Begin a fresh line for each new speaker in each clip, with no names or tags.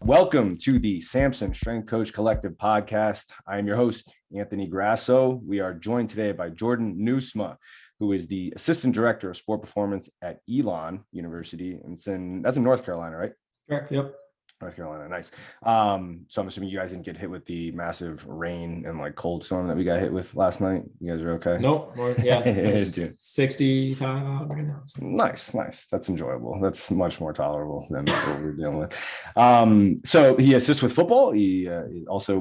Welcome to the Samson Strength Coach Collective podcast. I am your host, Anthony Grasso. We are joined today by Jordan Nieuwsma, who is the Assistant Director of Sport Performance at Elon University. And that's in North Carolina, right?
Correct. Yep.
North Carolina. Nice. So I'm assuming you guys didn't get hit with the massive rain and cold storm that we got hit with last night. You guys are okay?
Nope. Yeah. 65 out right now. So.
Nice. That's enjoyable. That's much more tolerable than what we're dealing with. So he assists with football. He also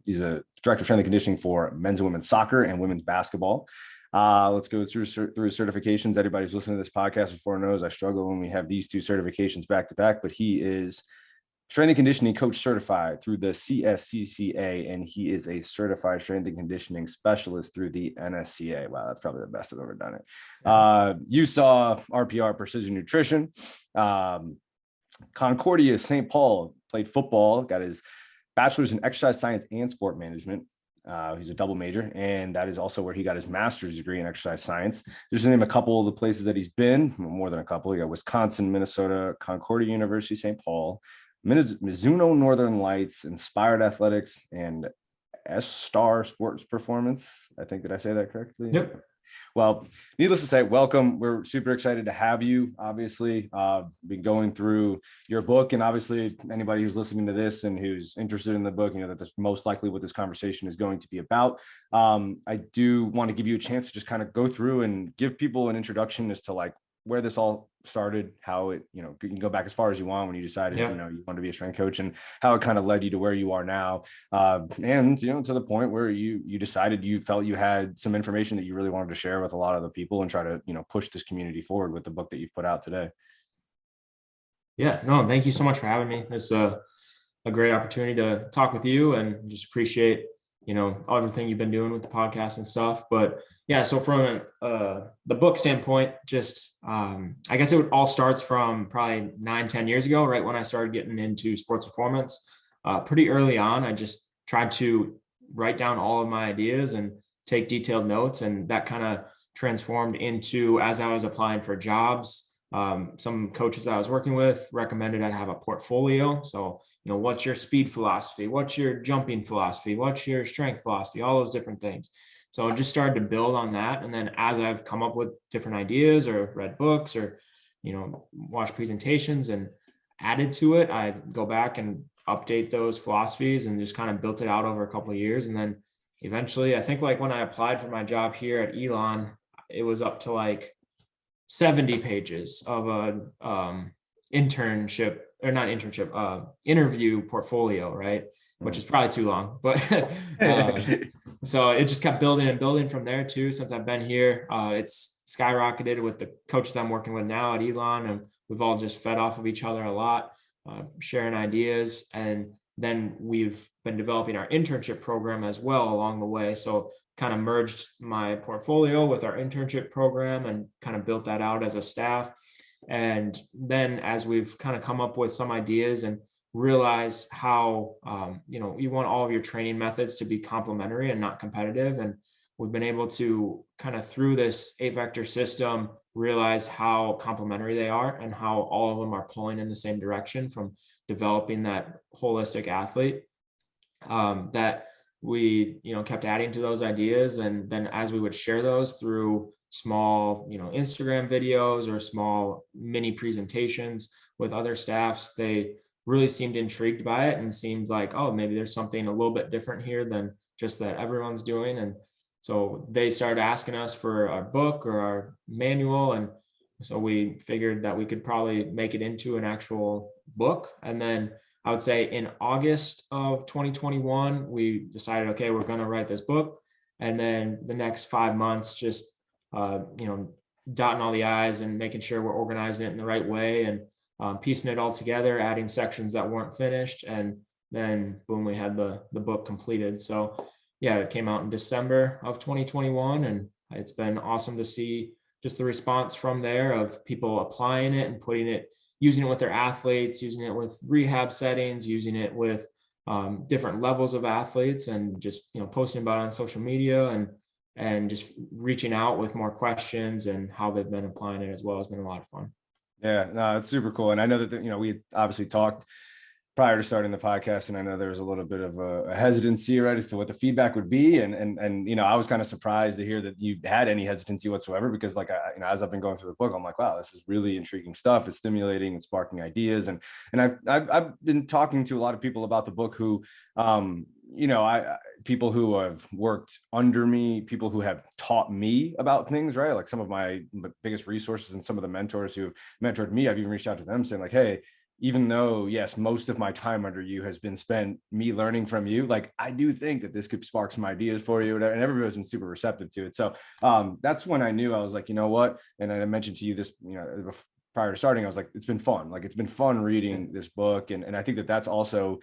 he's a director of strength and conditioning for men's and women's soccer and women's basketball. Let's go through certifications. Everybody who's listening to this podcast before knows I struggle when we have these two certifications back to back, but he is strength and conditioning coach certified through the CSCCA, and he is a certified strength and conditioning specialist through the NSCA. Wow, that's probably the best I've ever done it. You saw RPR Precision Nutrition. Concordia St. Paul, played football, got his bachelor's in exercise science and sport management. He's a double major, and that is also where he got his master's degree in exercise science. Just to name a couple of the places that he's been, more than a couple. You got Wisconsin, Minnesota, Concordia University, St. Paul, Mizuno Northern Lights, Inspired Athletics, and S-Star Sports Performance. I think, did I say that correctly?
Yep.
Well, needless to say, welcome. We're super excited to have you. Obviously, been going through your book, and obviously anybody who's listening to this and who's interested in the book, that's most likely what this conversation is going to be about. I do want to give you a chance to just kind of go through and give people an introduction as to where this all started, how it, you can go back as far as you want when you decided, you want to be a strength coach, and how it kind of led you to where you are now. And, to the point where you decided you felt you had some information that you really wanted to share with a lot of the people and try to, push this community forward with the book that you've put out today.
Yeah, no, thank you so much for having me. It's a great opportunity to talk with you, and just appreciate, everything you've been doing with the podcast and stuff. But yeah, so from the book standpoint, just I guess it all starts from probably 9-10 years ago, right when I started getting into sports performance. Pretty early on, I just tried to write down all of my ideas and take detailed notes, and that kind of transformed into, as I was applying for jobs, some coaches that I was working with recommended I have a portfolio. So, what's your speed philosophy? What's your jumping philosophy? What's your strength philosophy? All those different things. So I just started to build on that. And then as I've come up with different ideas or read books or, watched presentations and added to it, I go back and update those philosophies and just kind of built it out over a couple of years. And then eventually, I think when I applied for my job here at Elon, it was up to 70 pages of a interview portfolio, right? Which is probably too long, but so it just kept building and building from there too. Since I've been here, it's skyrocketed with the coaches I'm working with now at Elon, and we've all just fed off of each other a lot, sharing ideas. And then we've been developing our internship program as well along the way. So kind of merged my portfolio with our internship program and kind of built that out as a staff. And then as we've kind of come up with some ideas and realize how, you want all of your training methods to be complementary and not competitive. And we've been able to kind of, through this 8-vector system, realize how complementary they are and how all of them are pulling in the same direction from developing that holistic athlete. That we, kept adding to those ideas. And then as we would share those through small, Instagram videos or small mini presentations with other staffs, they really seemed intrigued by it and seemed like, oh, maybe there's something a little bit different here than just that everyone's doing. And so they started asking us for our book or our manual. And so we figured that we could probably make it into an actual book. And then I would say in August of 2021, we decided, okay, we're going to write this book. And then the next 5 months, just, dotting all the I's and making sure we're organizing it in the right way and piecing it all together, adding sections that weren't finished. And then boom, we had the book completed. So yeah, it came out in December of 2021. And it's been awesome to see just the response from there of people applying it and using it with their athletes, using it with rehab settings, using it with different levels of athletes, and just, posting about it on social media and just reaching out with more questions and how they've been applying it as well has been a lot of fun.
Yeah, no, it's super cool. And I know that, we obviously talked prior to starting the podcast, and I know there was a little bit of a hesitancy, right, as to what the feedback would be, and you know, I was kind of surprised to hear that you had any hesitancy whatsoever, because like you know, as I've been going through the book, I'm like, wow, this is really intriguing stuff. It's stimulating, it's sparking ideas, and I've been talking to a lot of people about the book who, you know, people who have worked under me, people who have taught me about things, right? Like some of my biggest resources and some of the mentors who have mentored me, I've even reached out to them saying like, hey, even though, yes, most of my time under you has been spent me learning from you, like I do think that this could spark some ideas for you, and everybody's been super receptive to it. So that's when I knew, I was like, you know what? And I mentioned to you this, you know, prior to starting, I was like, it's been fun. Like it's been fun reading this book. And I think that that's also,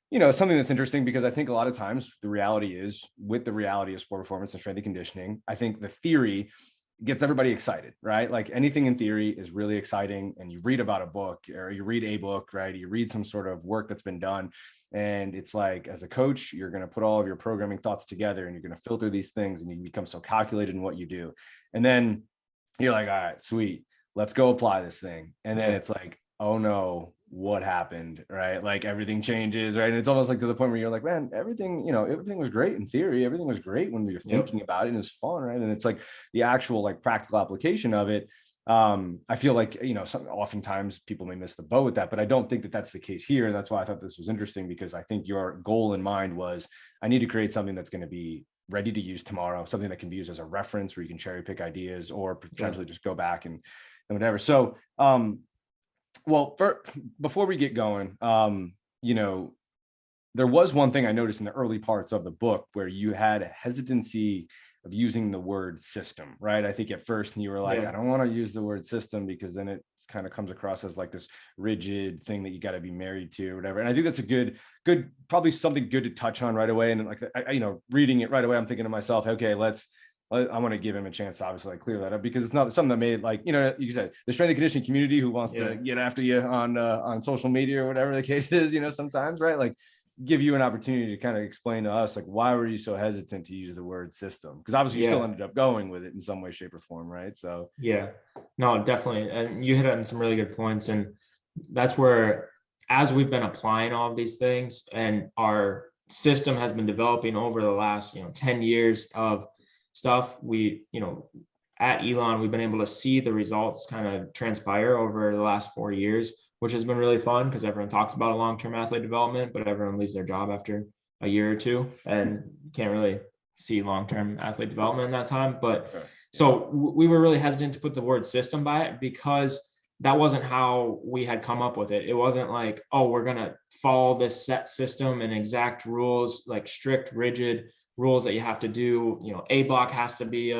you know, something that's interesting, because I think a lot of times the reality is, with the reality of sport performance and strength and conditioning, I think the theory gets everybody excited, right? Like anything in theory is really exciting, and you read about a book, or you read a book, right? You read some sort of work that's been done, and it's like, as a coach, you're going to put all of your programming thoughts together, and you're going to filter these things, and you become so calculated in what you do. And then you're like, all right, sweet, let's go apply this thing. And then it's like, oh no, what happened, right? Like everything changes, right? And it's almost like to the point where you're like, man, everything, you know, everything was great in theory, everything was great when we were thinking about it, and it's fun, right? And it's like the actual like practical application of it. I feel like, you know, oftentimes people may miss the boat with that, but I don't think that that's the case here. And that's why I thought this was interesting, because I think your goal in mind was, I need to create something that's going to be ready to use tomorrow, something that can be used as a reference where you can cherry pick ideas, or potentially just go back and whatever. So, well, before we get going, you know, there was one thing I noticed in the early parts of the book where you had a hesitancy of using the word system, right? I think at first you were like, I don't want to use the word system, because then it kind of comes across as like this rigid thing that you got to be married to or whatever. And I think that's a good, probably something good to touch on right away. And like, you know, reading it right away, I'm thinking to myself, okay, I want to give him a chance to obviously like clear that up, because it's not something that made, like, you know, you said the strength and conditioning community who wants to get after you on social media or whatever the case is, you know, sometimes, right? Like give you an opportunity to kind of explain to us, like, why were you so hesitant to use the word system? Because obviously you still ended up going with it in some way, shape, or form, right? So
no, definitely. And you hit on some really good points. And that's where, as we've been applying all of these things, and our system has been developing over the last, 10 years of stuff, we, at Elon, we've been able to see the results kind of transpire over the last 4 years, which has been really fun, because everyone talks about a long-term athlete development, but everyone leaves their job after a year or two and can't really see long-term athlete development in that time. But so we were really hesitant to put the word system by it, because that wasn't how we had come up with it. It wasn't like, oh, we're going to follow this set system and exact rules, like strict, rigid rules that you have to do. A block has to be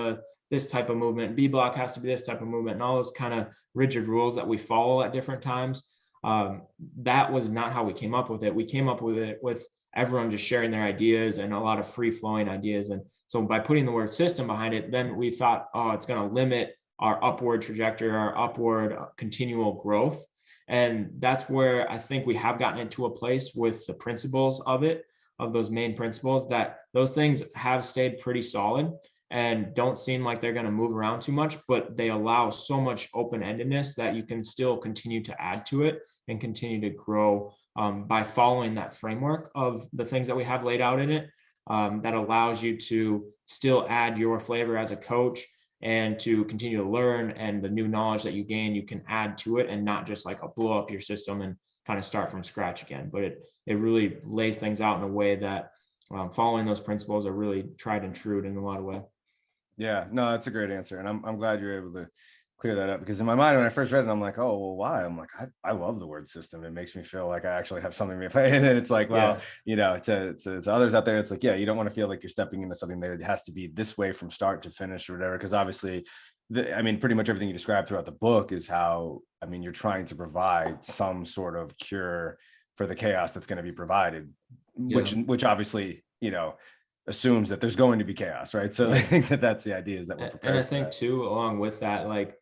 this type of movement, B block has to be this type of movement, and all those kind of rigid rules that we follow at different times. That was not how we came up with it. We came up with it with everyone just sharing their ideas and a lot of free flowing ideas. And so by putting the word system behind it, then we thought, oh, it's going to limit our upward trajectory, our upward continual growth. And that's where I think we have gotten into a place with the principles of it, of those main principles, that those things have stayed pretty solid and don't seem like they're going to move around too much, but they allow so much open-endedness that you can still continue to add to it and continue to grow by following that framework of the things that we have laid out in it, that allows you to still add your flavor as a coach and to continue to learn, and the new knowledge that you gain, you can add to it, and not just like a blow up your system and kind of start from scratch again. But it really lays things out in a way that following those principles are really tried and true in a lot of ways.
Yeah, no, that's a great answer. And I'm glad you're able to clear that up, because in my mind, when I first read it, I'm like, oh, well, why? I'm like, I love the word system. It makes me feel like I actually have something to play. And then it's like, well, it's others out there. It's like, you don't want to feel like you're stepping into something that has to be this way from start to finish or whatever. Because obviously, pretty much everything you described throughout the book is how, you're trying to provide some sort of cure for the chaos that's going to be provided, which obviously, assumes that there's going to be chaos, right? So I think that's the idea, is that we're prepared.
And I think too, along with that, like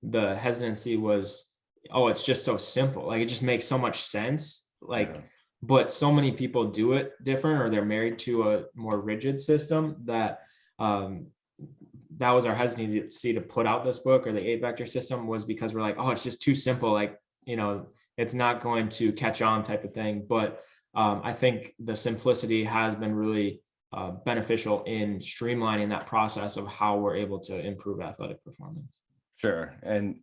the hesitancy was, oh, it's just so simple. Like it just makes so much sense. But so many people do it different, or they're married to a more rigid system, that that was our hesitancy to put out this book, or the 8 vector system, was because we're like, oh, it's just too simple. Like, it's not going to catch on type of thing. But I think the simplicity has been really beneficial in streamlining that process of how we're able to improve athletic performance.
Sure. And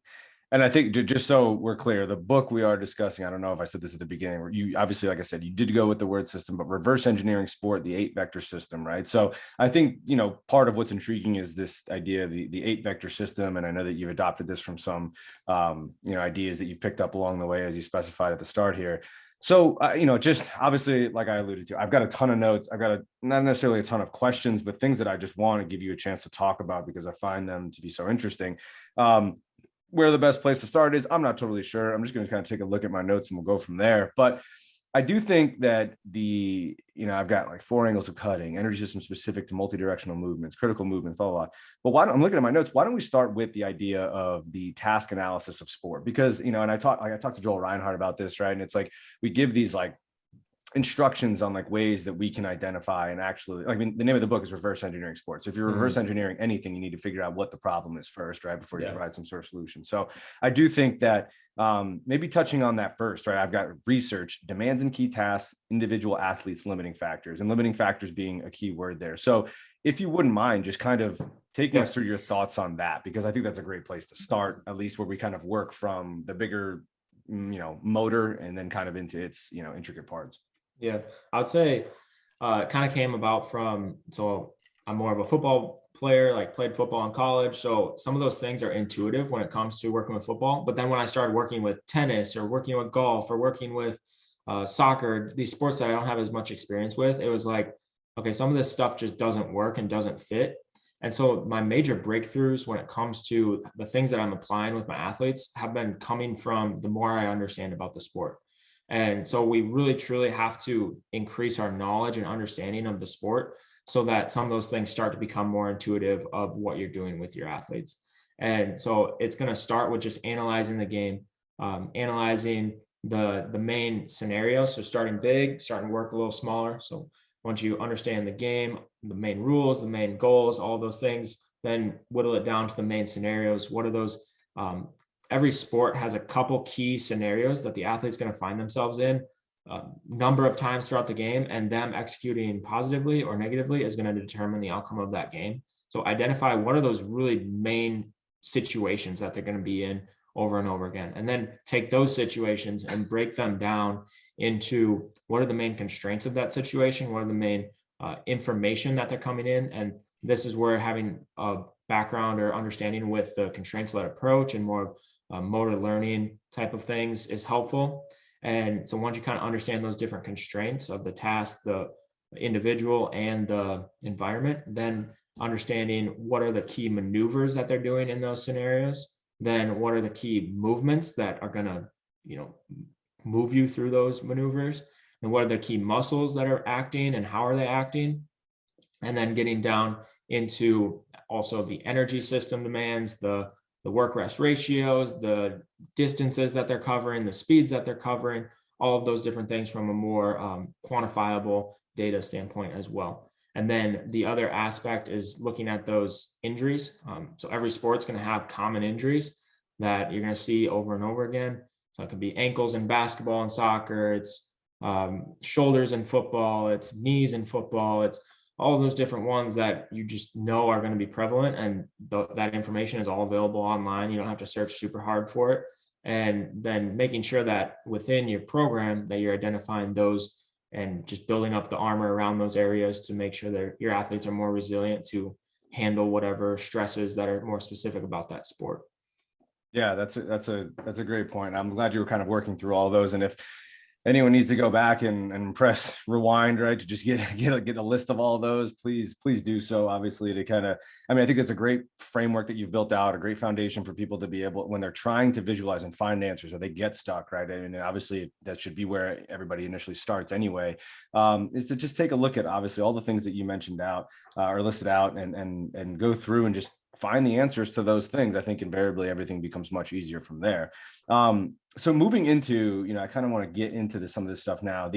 I think just so we're clear, the book we are discussing, I don't know if I said this at the beginning, you obviously, like I said, you did go with the word system, but reverse engineering sport, the 8-vector system, right? So I think, part of what's intriguing is this idea of the 8-vector system. And I know that you've adopted this from some, ideas that you've picked up along the way, as you specified at the start here. So, just obviously, like I alluded to, I've got a ton of notes. I've got not necessarily a ton of questions, but things that I just want to give you a chance to talk about because I find them to be so interesting. Where the best place to start is, I'm not totally sure. I'm just going to kind of take a look at my notes and we'll go from there. But I do think that I've got like 4 angles of cutting, energy system specific to multi-directional movements, critical movements, blah, blah, blah. But I'm looking at my notes. Why don't we start with the idea of the task analysis of sport? Because, and I talked to Joel Reinhardt about this, right? And it's like, we give these like instructions on like ways that we can identify and actually, the name of the book is Reverse Engineering Sports. So if you're reverse engineering anything, you need to figure out what the problem is first, right? Before you provide some sort of solution. So I do think that maybe touching on that first, right? I've got research, demands and key tasks, individual athletes, limiting factors, and limiting factors being a key word there. So if you wouldn't mind just kind of taking us through your thoughts on that, because I think that's a great place to start, at least where we kind of work from the bigger, motor and then kind of into its, intricate parts.
Yeah, I would say it kind of came about from, so I'm more of a football player, like played football in college. So some of those things are intuitive when it comes to working with football. But then when I started working with tennis or working with golf or working with soccer, these sports that I don't have as much experience with, it was like, okay, some of this stuff just doesn't work and doesn't fit. And so my major breakthroughs when it comes to the things that I'm applying with my athletes have been coming from the more I understand about the sport. And so we really, truly have to increase our knowledge and understanding of the sport so that some of those things start to become more intuitive of what you're doing with your athletes. And so it's going to start with just analyzing the game, analyzing the main scenario. So starting big, starting to work a little smaller. So once you understand the game, the main rules, the main goals, all those things, then whittle it down to the main scenarios. What are those? Every sport has a couple key scenarios that the athlete's going to find themselves in a number of times throughout the game, and them executing positively or negatively is going to determine the outcome of that game. So identify what are those really main situations that they're going to be in over and over again, and then take those situations and break them down into what are the main constraints of that situation, what are the main information that they're coming in. And this is where having a background or understanding with the constraints-led approach and more motor learning type of things is helpful. And so once you kind of understand those different constraints of the task, the individual and the environment, then understanding what are the key maneuvers that they're doing in those scenarios, then what are the key movements that are going to, move you through those maneuvers, and what are the key muscles that are acting and how are they acting, and then getting down into also the energy system demands, the work rest ratios, the distances that they're covering, the speeds that they're covering, all of those different things from a more quantifiable data standpoint as well. And then the other aspect is looking at those injuries. So every sport's going to have common injuries that you're going to see over and over again. So it could be ankles in basketball and soccer, it's shoulders in football, it's knees in football, it's all of those different ones that you just know are going to be prevalent, and that information is all available online. You don't have to search super hard for it. And then making sure that within your program that you're identifying those and just building up the armor around those areas to make sure that your athletes are more resilient to handle whatever stresses that are more specific about that sport.
Yeah, that's a great point. I'm glad you were kind of working through all those. And if anyone needs to go back and press rewind, right, to just get a list of all of those, please do so. Obviously, to kind of, I think it's a great framework that you've built out, a great foundation for people to be able, when they're trying to visualize and find answers or they get stuck, right? And obviously that should be where everybody initially starts anyway, is to just take a look at obviously all the things that you mentioned out or listed out and go through and just find the answers to those things. I think invariably everything becomes much easier from there. So moving into, I kind of want to get into some of this stuff now.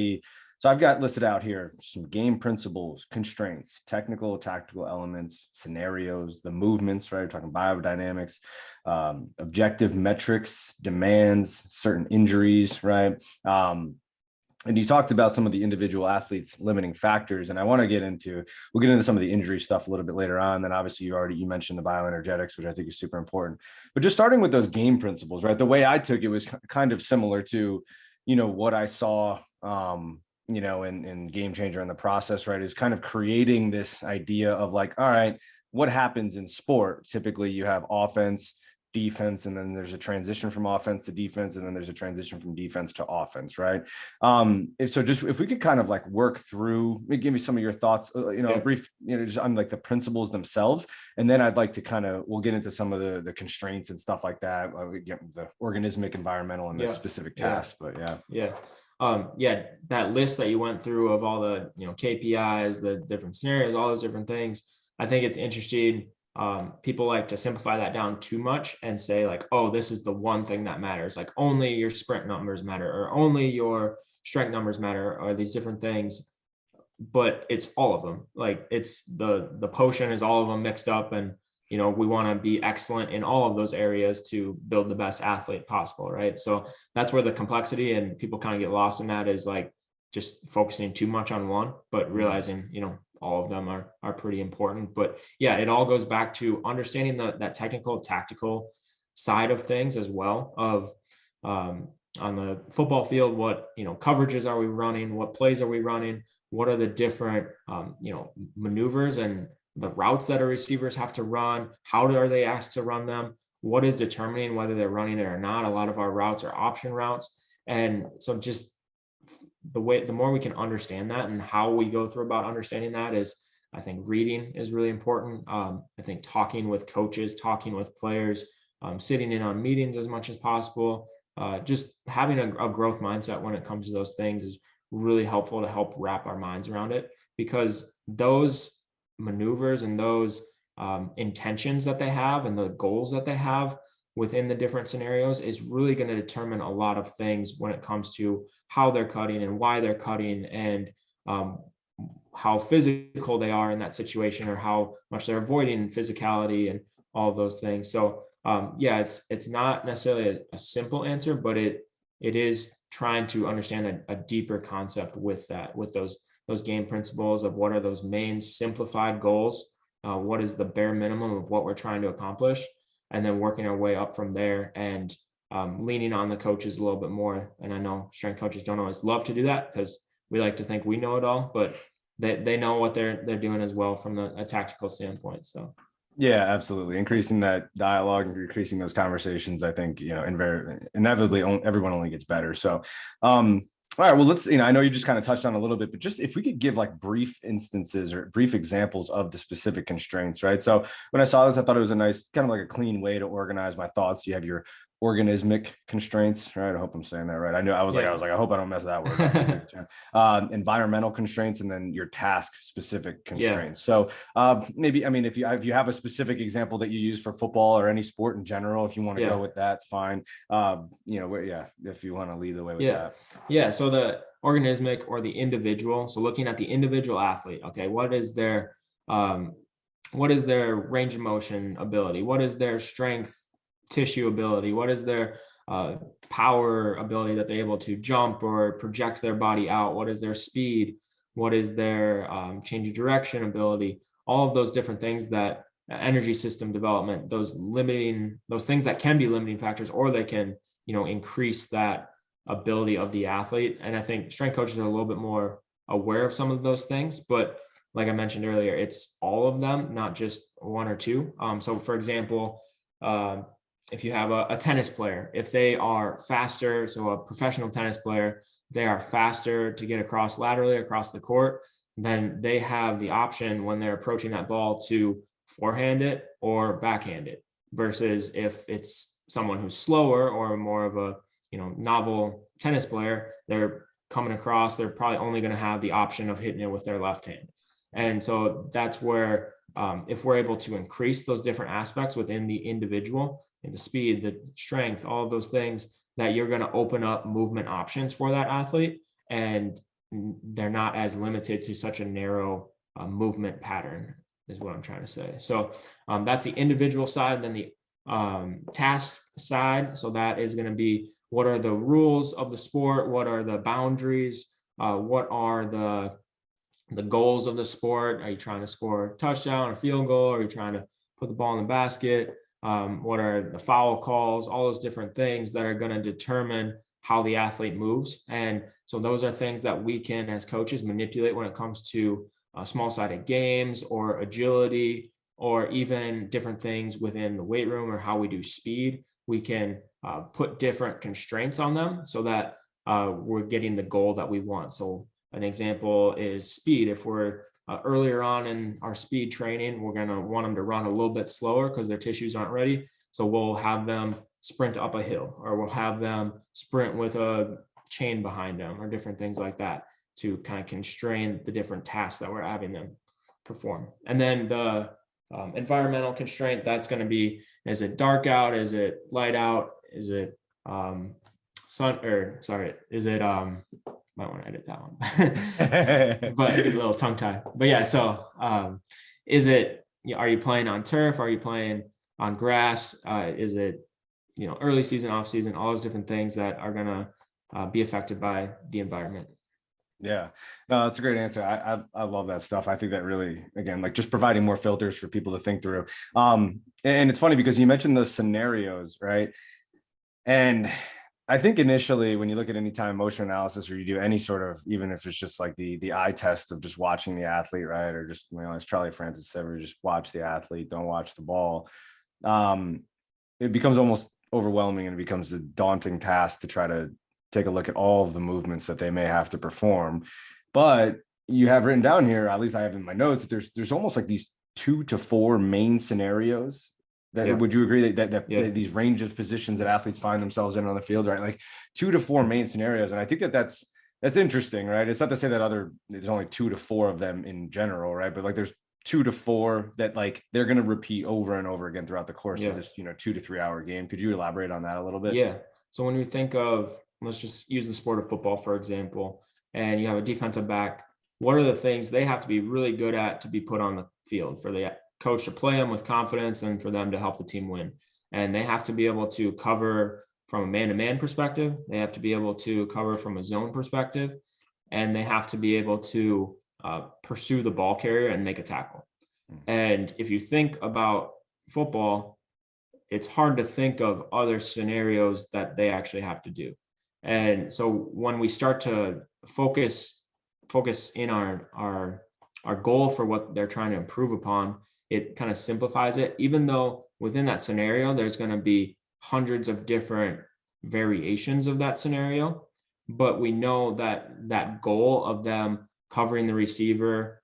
So I've got listed out here some game principles, constraints, technical, tactical elements, scenarios, the movements, right? We're talking biodynamics, objective metrics, demands, certain injuries, right? And you talked about some of the individual athletes limiting factors. And I want to we'll get into some of the injury stuff a little bit later on. Then obviously you mentioned the bioenergetics, which I think is super important, but just starting with those game principles, right? The way I took it was kind of similar to, what I saw, in Game Changer in the process, right? Is kind of creating this idea of like, all right, what happens in sport? Typically you have offense, defense, and then there's a transition from offense to defense, and then there's a transition from defense to offense, right? If we could kind of like work through, give me some of your thoughts, brief, just on like the principles themselves, and then I'd like to we'll get into some of the constraints and stuff like that. We get the organismic, environmental, and the specific tasks, but
that list that you went through of all the KPIs, the different scenarios, all those different things, I think it's interesting. People like to simplify that down too much and say like, oh, this is the one thing that matters. Like only your sprint numbers matter, or only your strength numbers matter, or these different things. But it's all of them. Like it's the potion is all of them mixed up. And, we want to be excellent in all of those areas to build the best athlete possible. Right. So that's where the complexity and people kind of get lost in that is like just focusing too much on one, but realizing, all of them are pretty important. But it all goes back to understanding that technical, tactical side of things as well, of on the football field, what coverages are we running, what plays are we running, what are the different maneuvers and the routes that our receivers have to run, how are they asked to run them, what is determining whether they're running it or not. A lot of our routes are option routes. And so just the more we can understand that and how we go through about understanding that is, I think reading is really important. I think talking with coaches, talking with players, sitting in on meetings as much as possible, just having a growth mindset when it comes to those things is really helpful to help wrap our minds around it, because those maneuvers and those intentions that they have and the goals that they have within the different scenarios is really going to determine a lot of things when it comes to how they're cutting and why they're cutting, and how physical they are in that situation, or how much they're avoiding physicality and all of those things. So it's not necessarily a simple answer, but it is trying to understand a deeper concept with those game principles of what are those main simplified goals, what is the bare minimum of what we're trying to accomplish, and then working our way up from there, and leaning on the coaches a little bit more. And I know strength coaches don't always love to do that because we like to think we know it all, but they know what they're doing as well from a tactical standpoint. So
yeah, absolutely. Increasing that dialogue and increasing those conversations, I think, inevitably everyone only gets better. So, all right, well, let's, I know you just kind of touched on a little bit, but just if we could give like brief instances or brief examples of the specific constraints, right? So when I saw this, I thought it was a nice, kind of like a clean way to organize my thoughts. You have your organismic constraints, right? I hope I'm saying that right. I was like, I hope I don't mess that word up. Environmental constraints, and then your task specific constraints. So maybe, if you have a specific example that you use for football or any sport in general, if you want to go with that, it's fine. If you want to lead the way with that.
Yeah. So the organismic or the individual. So looking at the individual athlete, okay, what is their range of motion ability? What is their strength tissue ability? What is their power ability that they're able to jump or project their body out? What is their speed? What is their change of direction ability? All of those different things, that energy system development, those things that can be limiting factors, or they can, increase that ability of the athlete. And I think strength coaches are a little bit more aware of some of those things, but like I mentioned earlier, it's all of them, not just one or two. So for example, if you have a tennis player, if they are faster, so a professional tennis player, they are faster to get across laterally across the court, then they have the option when they're approaching that ball to forehand it or backhand it, versus if it's someone who's slower or more of a novel tennis player, they're coming across, they're probably only going to have the option of hitting it with their left hand. And so that's where if we're able to increase those different aspects within the individual, and the speed, the strength, all of those things, that you're going to open up movement options for that athlete. And they're not as limited to such a narrow movement pattern is what I'm trying to say. So that's the individual side. Then the task side. So that is going to be, what are the rules of the sport? What are the boundaries? What are the goals of the sport? Are you trying to score a touchdown, a field goal? Are you trying to put the ball in the basket? What are the foul calls? All those different things that are going to determine how the athlete moves. And so those are things that we can, as coaches, manipulate when it comes to small-sided games or agility, or even different things within the weight room or how we do speed. We can put different constraints on them so that we're getting the goal that we want. So an example is speed. If we're earlier on in our speed training, we're going to want them to run a little bit slower because their tissues aren't ready. So we'll have them sprint up a hill, or we'll have them sprint with a chain behind them, or different things like that to kind of constrain the different tasks that we're having them perform. And then the environmental constraint, that's going to be, is it dark out? Is it light out? Is it is it might want to edit that one but I get a little tongue tied. But yeah, so is it, are you playing on turf? Are you playing on grass? Is it, early season, off season, all those different things that are going to be affected by the environment.
Yeah, no, that's a great answer. I love that stuff. I think that really, again, like just providing more filters for people to think through. And it's funny because you mentioned those scenarios, right? And I think initially when you look at any time motion analysis, or you do any sort of, even if it's just like the eye test of just watching the athlete, right? Or just, as Charlie Francis said, we just watch the athlete, don't watch the ball. It becomes almost overwhelming, and it becomes a daunting task to try to take a look at all of the movements that they may have to perform. But you have written down here, at least I have in my notes, that there's almost like these 2 to 4 main scenarios that, would you agree that these range of positions that athletes find themselves in on the field, right? Like 2 to 4 main scenarios. And I think that's interesting, right? It's not to say that there's only 2 to 4 of them in general, right? But like there's 2 to 4 that like they're going to repeat over and over again throughout the course of this, 2 to 3 hour game. Could you elaborate on that a little bit?
Yeah. So when we think of, let's just use the sport of football, for example, and you have a defensive back, what are the things they have to be really good at to be put on the field for the coach to play them with confidence and for them to help the team win? And they have to be able to cover from a man-to-man perspective. They have to be able to cover from a zone perspective, and they have to be able to pursue the ball carrier and make a tackle. And if you think about football, it's hard to think of other scenarios that they actually have to do. And so when we start to focus in our goal for what they're trying to improve upon, it kind of simplifies it, even though within that scenario, there's going to be hundreds of different variations of that scenario. But we know that goal of them covering the receiver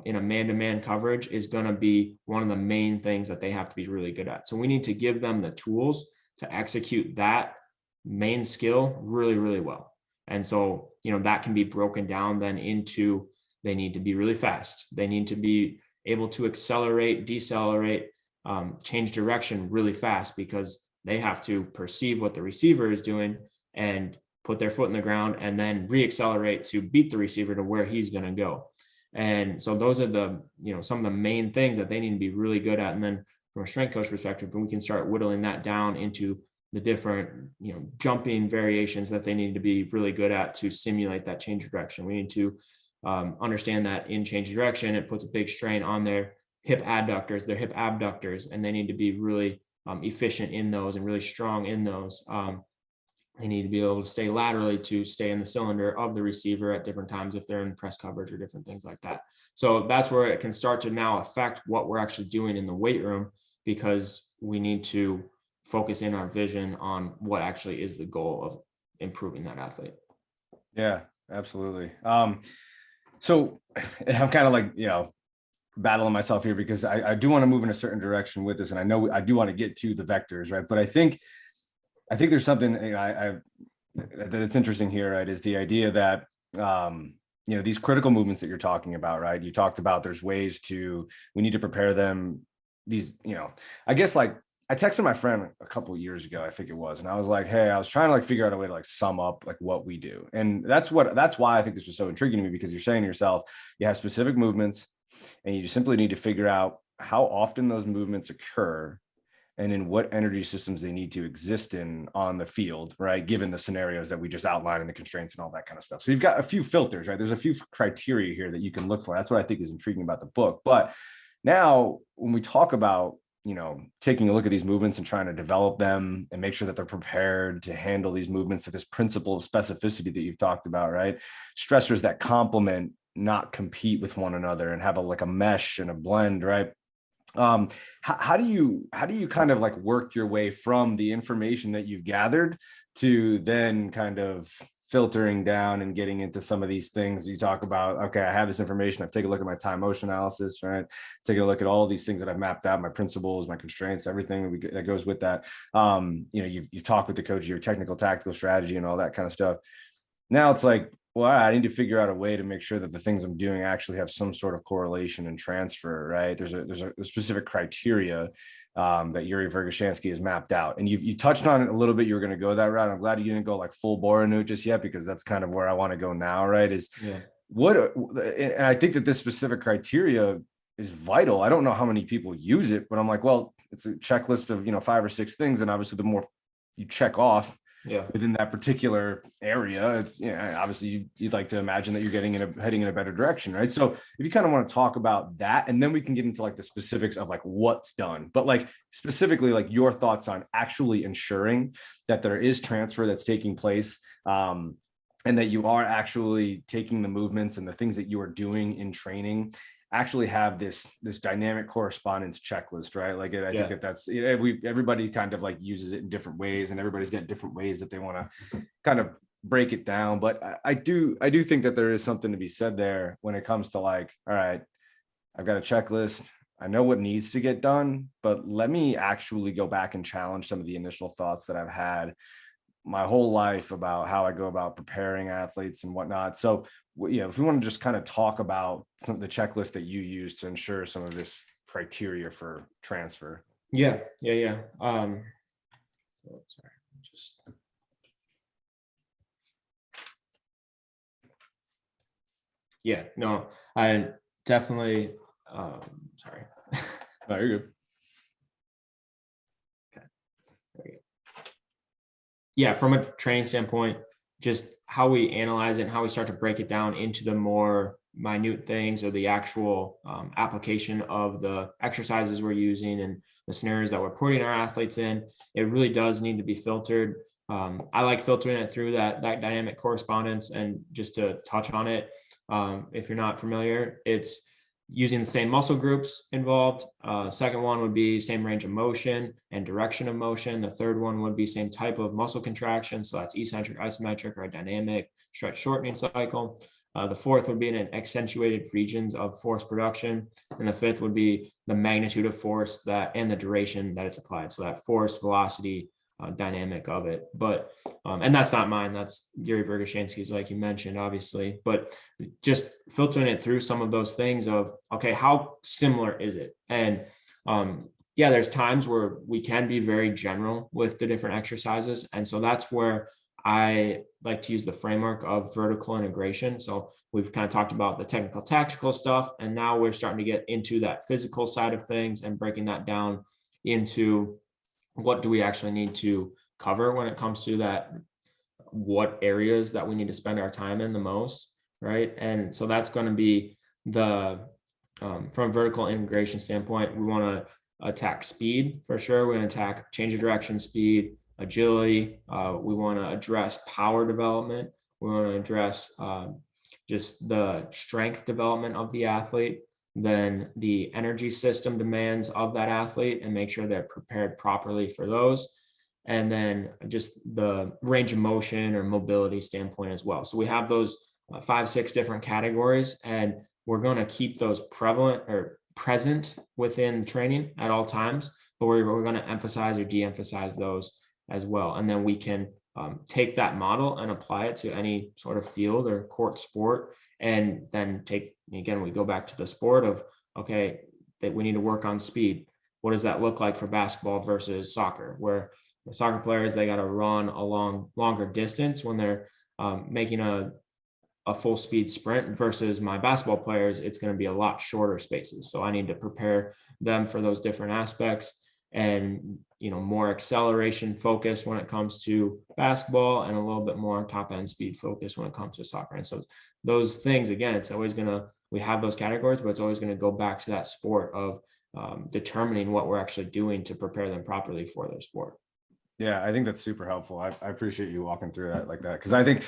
in a man-to-man coverage is going to be one of the main things that they have to be really good at. So we need to give them the tools to execute that main skill really, really well. And so, that can be broken down then into, they need to be really fast. They need to be able to accelerate, decelerate, change direction really fast, because they have to perceive what the receiver is doing and put their foot in the ground and then reaccelerate to beat the receiver to where he's going to go. And so those are the, some of the main things that they need to be really good at. And then from a strength coach perspective, we can start whittling that down into the different, jumping variations that they need to be really good at to simulate that change of direction. We need to understand that in change of direction, it puts a big strain on their hip adductors, their hip abductors, and they need to be really efficient in those and really strong in those. They need to be able to stay laterally to stay in the cylinder of the receiver at different times if they're in press coverage or different things like that. So that's where it can start to now affect what we're actually doing in the weight room, because we need to focus in our vision on what actually is the goal of improving that athlete.
Yeah, absolutely. So I'm kind of like, battling myself here, because I do want to move in a certain direction with this. And I know I do want to get to the vectors, right? But I think there's something that's interesting here, right? Is the idea that, these critical movements that you're talking about, right? You talked about there's ways we need to prepare them. These, I guess like I texted my friend a couple of years ago, I think it was, and I was like, hey, I was trying to like figure out a way to like sum up like what we do. And that's why I think this was so intriguing to me, because you're saying to yourself, you have specific movements and you just simply need to figure out how often those movements occur and in what energy systems they need to exist in on the field, right? Given the scenarios that we just outlined and the constraints and all that kind of stuff. So you've got a few filters, right? There's a few criteria here that you can look for. That's what I think is intriguing about the book. But now when we talk about, taking a look at these movements and trying to develop them and make sure that they're prepared to handle these movements to this principle of specificity that you've talked about, right? Stressors that complement, not compete with one another, and have like a mesh and a blend, right? How do you kind of like work your way from the information that you've gathered to then kind of filtering down and getting into some of these things you talk about? Okay, I have this information. I've taken a look at my time motion analysis, right? Taking a look at all these things that I've mapped out, my principles, my constraints, everything that goes with that. You've talked with the coach, your technical, tactical strategy and all that kind of stuff. Now it's like, well, I need to figure out a way to make sure that the things I'm doing actually have some sort of correlation and transfer, right? There's a specific criteria that Yuri Vergashansky has mapped out. And you touched on it a little bit. You were going to go that route. I'm glad you didn't go like full bore into it just yet, because that's kind of where I want to go now, right? And I think that this specific criteria is vital. I don't know how many people use it, but I'm like, well, it's a checklist of, 5 or 6 things. And obviously the more you check off, within that particular area, it's obviously you'd like to imagine that you're heading in a better direction, right? So if you kind of want to talk about that, and then we can get into like the specifics of like what's done, but like specifically like your thoughts on actually ensuring that there is transfer that's taking place, and that you are actually taking the movements and the things that you are doing in training actually have this dynamic correspondence checklist, right? Like I think that's everybody kind of like uses it in different ways, and everybody's got different ways that they want to kind of break it down. But I do think that there is something to be said there when it comes to like, all right, I've got a checklist. I know what needs to get done, but let me actually go back and challenge some of the initial thoughts that I've had my whole life about how I go about preparing athletes and whatnot. So, if we want to just kind of talk about some of the checklist that you use to ensure some of this criteria for transfer.
Yeah. No, I definitely, sorry.
No, you're good.
Yeah, from a training standpoint, just how we analyze it and how we start to break it down into the more minute things, or the actual application of the exercises we're using and the scenarios that we're putting our athletes in, it really does need to be filtered. I like filtering it through that dynamic correspondence. And just to touch on it, if you're not familiar, it's using the same muscle groups involved. Second one would be same range of motion and direction of motion. The third one would be same type of muscle contraction. So that's eccentric, isometric, or a dynamic stretch shortening cycle. The fourth would be in an accentuated regions of force production. And the fifth would be the magnitude of force and the duration that it's applied. So that force, velocity, dynamic of it. But and that's not mine, that's Yuri Vergashansky's, like you mentioned, obviously. But just filtering it through some of those things of, okay, how similar is it? And there's times where we can be very general with the different exercises, and so that's where I like to use the framework of vertical integration. So we've kind of talked about the technical, tactical stuff, and now we're starting to get into that physical side of things and breaking that down into what do we actually need to cover when it comes to that, what areas that we need to spend our time in the most, right? And so that's going to be from a vertical integration standpoint, we want to attack speed for sure. We're going to attack change of direction, speed, agility. We want to address power development. We want to address just the strength development of the athlete, then the energy system demands of that athlete, and make sure they're prepared properly for those. And then just the range of motion or mobility standpoint as well. So we have those 5-6 different categories, and we're going to keep those prevalent or present within training at all times, but we're going to emphasize or de-emphasize those as well. And then we can take that model and apply it to any sort of field or court sport. And then we go back to the sport of, okay, that we need to work on speed. what does that look like for basketball versus soccer, where soccer players, they got to run a longer distance when they're making a full speed sprint, versus my basketball players, it's going to be a lot shorter spaces. So I need to prepare them for those different aspects, and, more acceleration focus when it comes to basketball, and a little bit more top end speed focus when it comes to soccer. And so those things, again, it's always we have those categories, but it's always going to go back to that sport of determining what we're actually doing to prepare them properly for their sport.
Yeah, I think that's super helpful. I appreciate you walking through that like that, because I think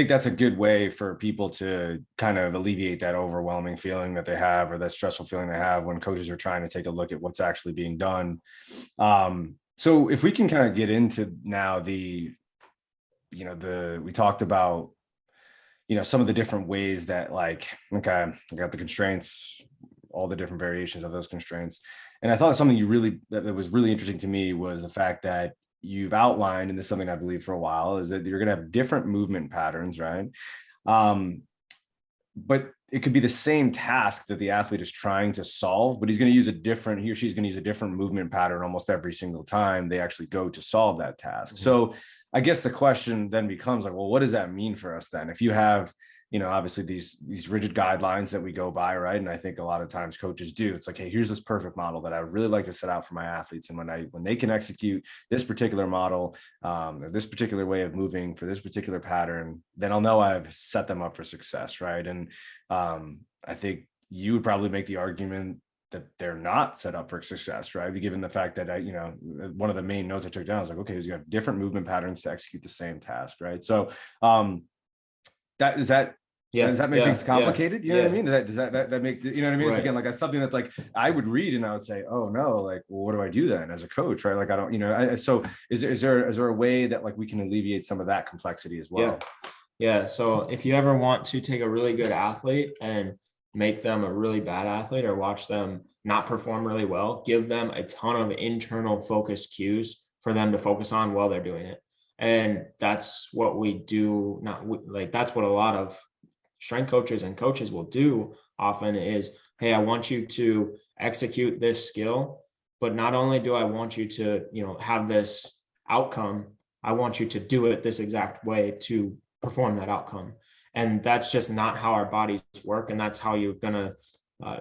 that's a good way for people to kind of alleviate that overwhelming feeling that they have, or that stressful feeling they have when coaches are trying to take a look at what's actually being done. So if we can kind of get into now we talked about, some of the different ways that, like, okay, I got the constraints, all the different variations of those constraints. And I thought something that was really interesting to me was the fact that you've outlined, and this is something I believe for a while, is that you're going to have different movement patterns, right? But it could be the same task that the athlete is trying to solve, but he or she's going to use a different movement pattern almost every single time they actually go to solve that task. Mm-hmm. So I guess the question then becomes like, well, what does that mean for us then? If you have, obviously these rigid guidelines that we go by, right? And I think a lot of times coaches do. It's like, hey, here's this perfect model that I would really like to set out for my athletes. And when they can execute this particular model, or this particular way of moving for this particular pattern, then I'll know I've set them up for success, right? And I think you would probably make the argument that they're not set up for success, right? Given the fact that one of the main notes I took down was like, okay, you have different movement patterns to execute the same task, right? So does that make things complicated? You know what I mean? Does that make, you know what I mean? Right. It's again, like, that's something that's like, I would read and I would say, oh no, like, well, what do I do then as a coach, right? Like, I don't, so is there a way that, like, we can alleviate some of that complexity as well?
Yeah. So if you ever want to take a really good athlete and make them a really bad athlete, or watch them not perform really well, give them a ton of internal focus cues for them to focus on while they're doing it. And that's what we do. That's what a lot of strength coaches and coaches will do often is, hey, I want you to execute this skill, but not only do I want you to, have this outcome, I want you to do it this exact way to perform that outcome. And that's just not how our bodies work. And that's how you're going to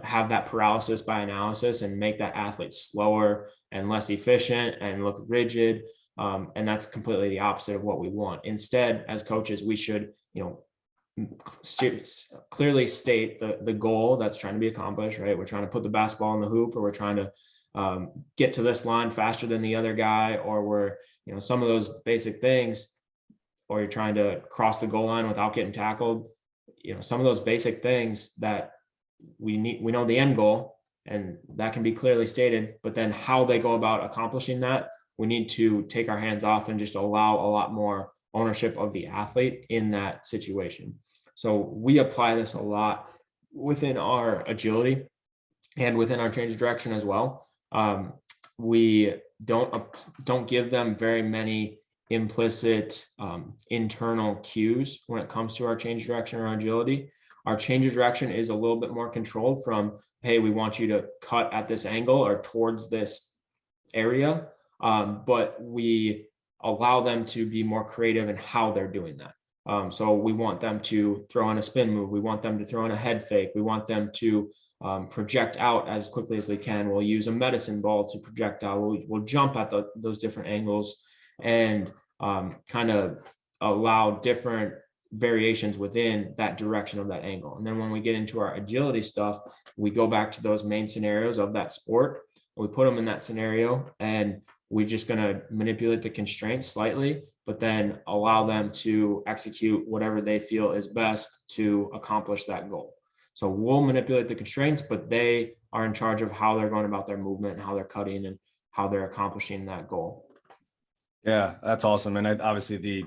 have that paralysis by analysis and make that athlete slower and less efficient and look rigid. And that's completely the opposite of what we want. Instead, as coaches, we should, clearly state the goal that's trying to be accomplished, right? We're trying to put the basketball in the hoop, or we're trying to get to this line faster than the other guy, or we're, some of those basic things, or you're trying to cross the goal line without getting tackled. Some of those basic things that we know the end goal, and that can be clearly stated, but then how they go about accomplishing that, we need to take our hands off and just allow a lot more ownership of the athlete in that situation. So we apply this a lot within our agility and within our change of direction as well. We don't give them very many implicit internal cues when it comes to our change of direction or agility. Our change of direction is a little bit more controlled from, hey, we want you to cut at this angle or towards this area. But we allow them to be more creative in how they're doing that. So we want them to throw in a spin move. We want them to throw in a head fake. We want them to project out as quickly as they can. We'll use a medicine ball to project out. We'll jump at those different angles and kind of allow different variations within that direction of that angle. And then when we get into our agility stuff, we go back to those main scenarios of that sport. We put them in that scenario, and we're just going to manipulate the constraints slightly, but then allow them to execute whatever they feel is best to accomplish that goal. So we'll manipulate the constraints, but they are in charge of how they're going about their movement and how they're cutting and how they're accomplishing that goal.
Yeah, that's awesome. And obviously the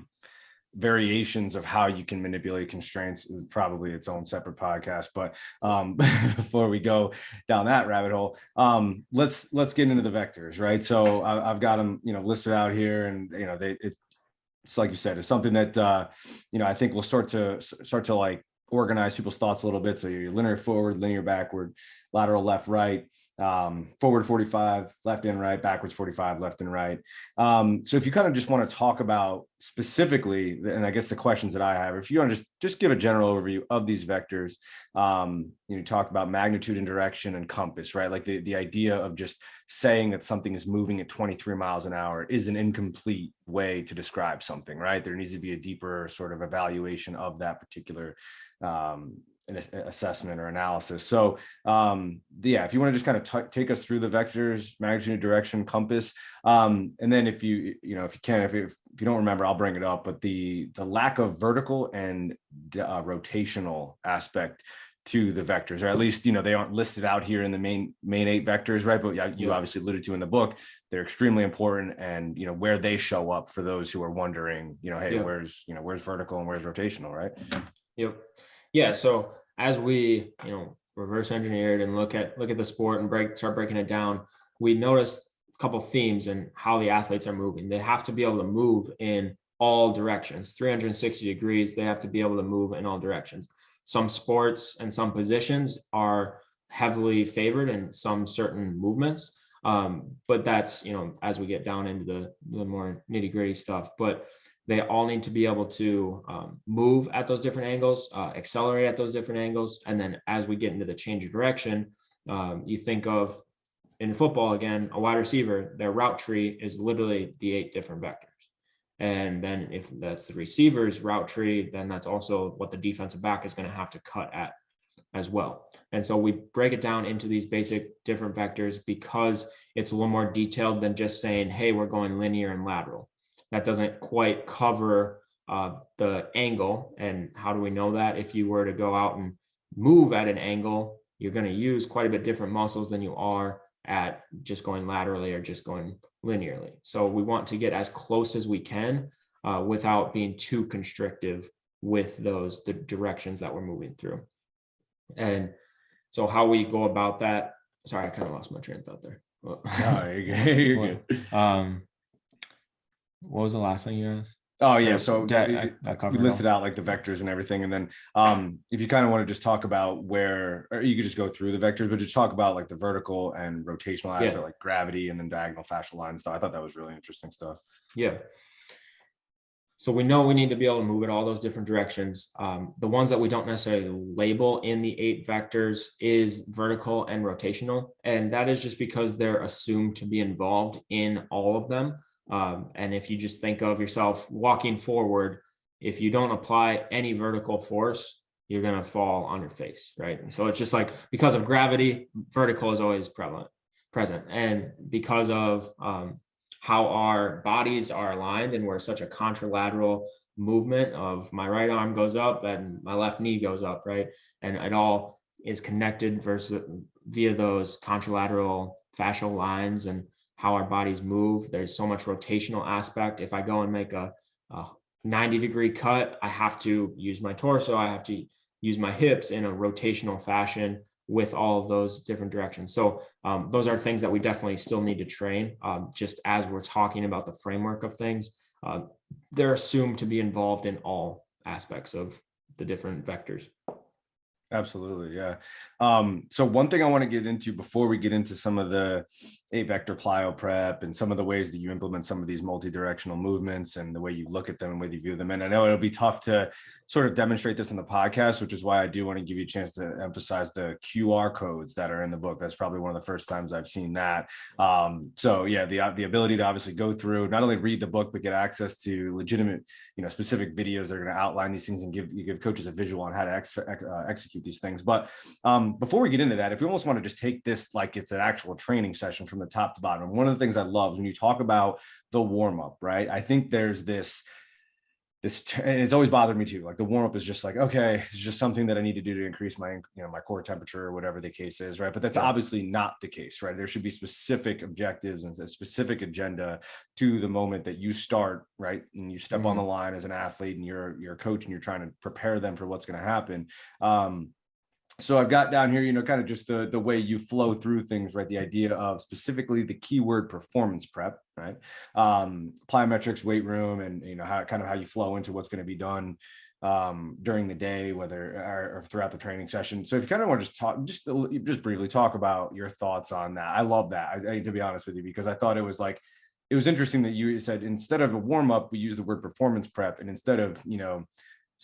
variations of how you can manipulate constraints is probably its own separate podcast. But before we go down that rabbit hole, let's get into the vectors, right? So I've got them, listed out here, and it's like you said, it's something that I think will start to like organize people's thoughts a little bit. So you're linear forward, linear backward, lateral left, right. forward 45, left and right, backwards 45, left and right. So if you kind of just want to talk about specifically, and I guess the questions that I have, if you want to just give a general overview of these vectors, you talked about magnitude and direction and compass, right? Like the idea of just saying that something is moving at 23 miles an hour is an incomplete way to describe something, right? There needs to be a deeper sort of evaluation of that particular an assessment or analysis. So yeah, if you want to just kind of take us through the vectors, magnitude, direction, compass, and then if you can, if you don't remember, I'll bring it up, but the lack of vertical and rotational aspect to the vectors, or at least, they aren't listed out here in the main 8 vectors, right? But you obviously alluded to in the book, they're extremely important, and where they show up for those who are wondering, hey, where's vertical and where's rotational, right?
Yep. Yeah. So as we, reverse engineered and look at the sport and start breaking it down, we noticed a couple of themes in how the athletes are moving. They have to be able to move in all directions, 360 degrees. They have to be able to move in all directions. Some sports and some positions are heavily favored in some certain movements. But that's, as we get down into the more nitty gritty stuff, but they all need to be able to move at those different angles, accelerate at those different angles. And then as we get into the change of direction, you think of in football, again, a wide receiver, their route tree is literally the 8 different vectors. And then if that's the receiver's route tree, then that's also what the defensive back is going to have to cut at as well. And so we break it down into these basic different vectors because it's a little more detailed than just saying, hey, we're going linear and lateral. That doesn't quite cover the angle. And how do we know that? If you were to go out and move at an angle, you're going to use quite a bit different muscles than you are at just going laterally or just going linearly. So we want to get as close as we can without being too constrictive with the directions that we're moving through. And so how we go about that, sorry, I kind of lost my train of thought there.
No, you're good.
What was the last thing you asked?
Oh yeah, so
we
listed out like the vectors and everything, and then if you kind of want to just talk about where, or you could just go through the vectors, but just talk about like the vertical and rotational aspect, like gravity and then diagonal fascial lines stuff. I thought that was really interesting stuff.
Yeah. So we know we need to be able to move in all those different directions. The ones that we don't necessarily label in the 8 vectors is vertical and rotational, and that is just because they're assumed to be involved in all of them. And if you just think of yourself walking forward, if you don't apply any vertical force, you're going to fall on your face, right? And so it's just like, because of gravity, vertical is always present. And because of how our bodies are aligned, and we're such a contralateral movement of my right arm goes up and my left knee goes up, right? And it all is connected via those contralateral fascial lines and how our bodies move. There's so much rotational aspect. If I go and make a 90-degree cut, I have to use my torso. I have to use my hips in a rotational fashion with all of those different directions. So those are things that we definitely still need to train. Just as we're talking about the framework of things, they're assumed to be involved in all aspects of the different vectors.
Absolutely. Yeah. So one thing I want to get into before we get into some of the 8 vector plyo prep and some of the ways that you implement some of these multi-directional movements and the way you look at them and way you view them. And I know it'll be tough to sort of demonstrate this in the podcast, which is why I do want to give you a chance to emphasize the QR codes that are in the book. That's probably one of the first times I've seen that. So yeah, the ability to obviously go through, not only read the book, but get access to legitimate, specific videos that are going to outline these things and give coaches a visual on how to execute these things. But before we get into that, if we almost want to just take this like it's an actual training session from the top to bottom, and one of the things I love when you talk about the warm-up, right? I think there's this, and it's always bothered me too. Like the warm-up is just like, okay, it's just something that I need to do to increase my, my core temperature or whatever the case is, right? But that's obviously not the case, right? There should be specific objectives and a specific agenda to the moment that you start, right? And you step on the line as an athlete and you're a coach and you're trying to prepare them for what's going to happen. So I've got down here, kind of just the way you flow through things, right? The idea of specifically the keyword performance prep, right? Plyometrics, weight room, and how you flow into what's going to be done during the day, whether or throughout the training session. So if you kind of want to just briefly talk about your thoughts on that. I love that, to be honest with you, because I thought it was interesting that you said instead of a warm up, we use the word performance prep, and instead of,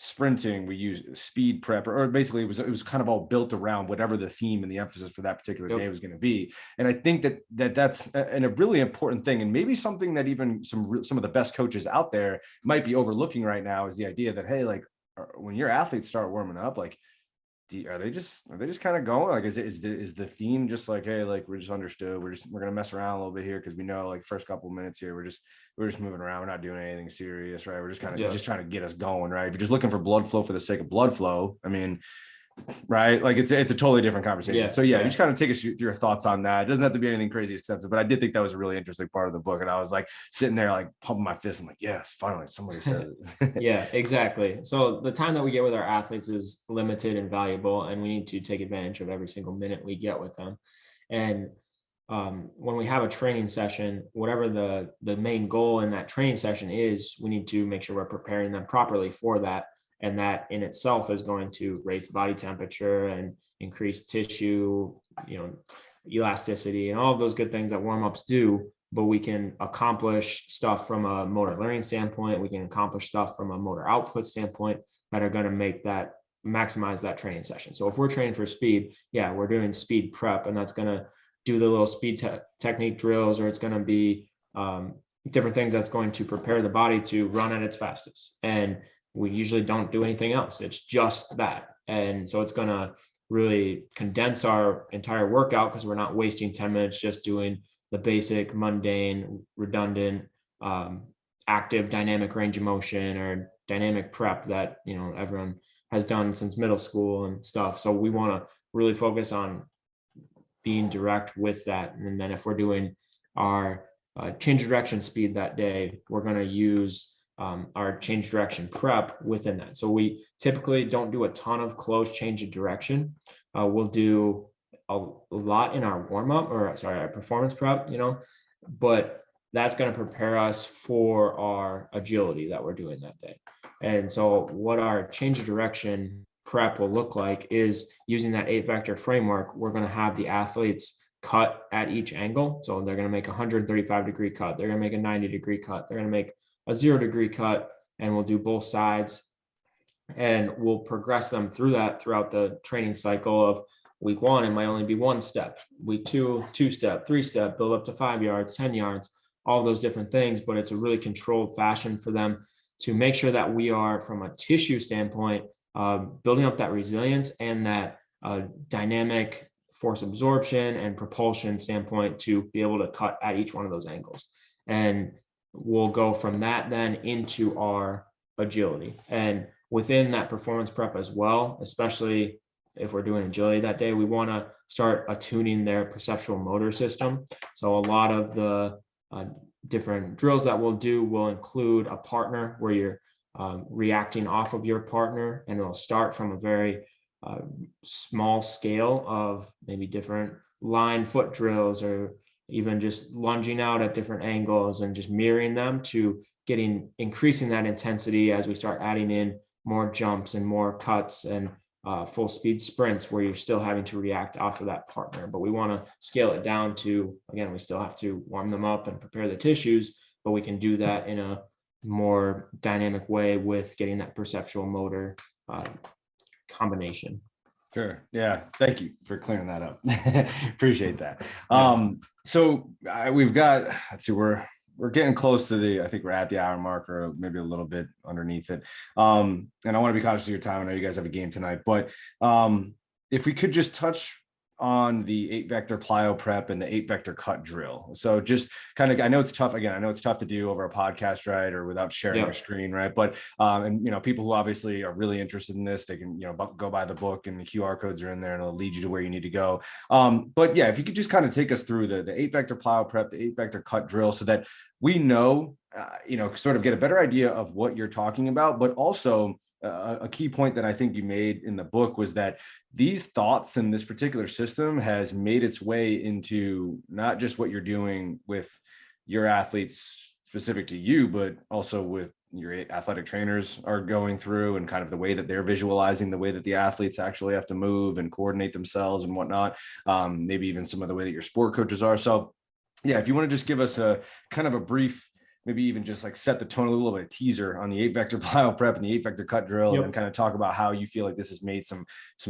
sprinting, we use speed prep, or basically it was kind of all built around whatever the theme and the emphasis for that particular day was going to be. And I think that's a really important thing, and maybe something that even some of the best coaches out there might be overlooking right now, is the idea that, hey, like when your athletes start warming up, like are they just kind of going, like is the theme just like, hey, like we're just understood, we're gonna mess around a little bit here because we know like first couple of minutes here we're just moving around, we're not doing anything serious, right? We're just kind of just trying to get us going, right? If you're just looking for blood flow for the sake of blood flow, I mean, right, like it's a totally different conversation. So you just kind of take us through your thoughts on that. It doesn't have to be anything crazy extensive, but I did think that was a really interesting part of the book, and I was like sitting there like pumping my fist. I'm like, yes, finally somebody said it.
Yeah, exactly. So the time that we get with our athletes is limited and valuable, and we need to take advantage of every single minute we get with them. And when we have a training session, whatever the main goal in that training session is, we need to make sure we're preparing them properly for that. And that in itself is going to raise the body temperature and increase tissue, elasticity, and all of those good things that warm-ups do. But we can accomplish stuff from a motor learning standpoint. We can accomplish stuff from a motor output standpoint that are going to maximize that training session. So if we're training for speed, we're doing speed prep, and that's going to do the little speed technique drills, or it's going to be different things that's going to prepare the body to run at its fastest. And we usually don't do anything else. It's just that. And so it's going to really condense our entire workout, because we're not wasting 10 minutes just doing the basic, mundane, redundant, active dynamic range of motion or dynamic prep that, everyone has done since middle school and stuff. So we want to really focus on being direct with that. And then if we're doing our change of direction speed that day, we're going to use our change direction prep within that. So we typically don't do a ton of close change of direction. We'll do a lot in our warm up, our performance prep, but that's going to prepare us for our agility that we're doing that day. And so what our change of direction prep will look like is using that 8 vector framework. We're going to have the athletes cut at each angle. So they're going to make a 135-degree cut. They're going to make a 90-degree cut. They're going to make a 0-degree cut, and we'll do both sides, and we'll progress them through that throughout the training cycle. Of week 1, it might only be 1 step, week 2, 2-step, 3-step, build up to 5 yards, 10 yards, all those different things. But it's a really controlled fashion for them to make sure that we are, from a tissue standpoint, building up that resilience and that dynamic force absorption and propulsion standpoint to be able to cut at each one of those angles. And we'll go from that then into our agility. And within that performance prep as well, especially if we're doing agility that day, we want to start attuning their perceptual motor system. So a lot of the different drills that we'll do will include a partner where you're reacting off of your partner, and it'll start from a very small scale of maybe different line foot drills, or even just lunging out at different angles and just mirroring them, to increasing that intensity as we start adding in more jumps and more cuts and full speed sprints where you're still having to react off of that partner. But we want to scale it down to, again, we still have to warm them up and prepare the tissues, but we can do that in a more dynamic way with getting that perceptual motor combination.
Sure. Yeah. Thank you for clearing that up. Appreciate that. So we've got, let's see, we're getting close to I think we're at the hour mark, or maybe a little bit underneath it. And I want to be cautious of your time. I know you guys have a game tonight, but if we could just touch on the 8 vector plyo prep and the 8 vector cut drill. So just kind of, I know it's tough to do over a podcast, right? Or without sharing your screen, right? But, and people who obviously are really interested in this, they can, go buy the book, and the QR codes are in there and it'll lead you to where you need to go. But yeah, if you could just kind of take us through the 8 vector plyo prep, the 8 vector cut drill, so that we know, sort of get a better idea of what you're talking about, but also a key point that I think you made in the book was that these thoughts and this particular system has made its way into not just what you're doing with your athletes specific to you, but also with your athletic trainers are going through, and kind of the way that they're visualizing the way that the athletes actually have to move and coordinate themselves and whatnot. Maybe even some of the way that your sport coaches are. So yeah, if you want to just give us a kind of a brief, maybe even just like set the tone, a little bit of teaser on the 8-vector plyo prep and the 8-vector cut drill, and then kind of talk about how you feel like this has made some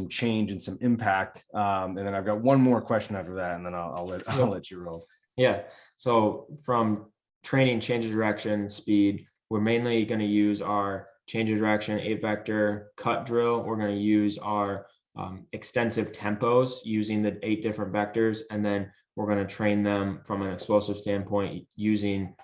change and some impact. And then I've got one more question after that, and then I'll let you roll.
Yeah. So from training change of direction, speed, we're mainly going to use our change of direction 8-vector cut drill. We're going to use our extensive tempos using the 8 different vectors, and then we're going to train them from an explosive standpoint using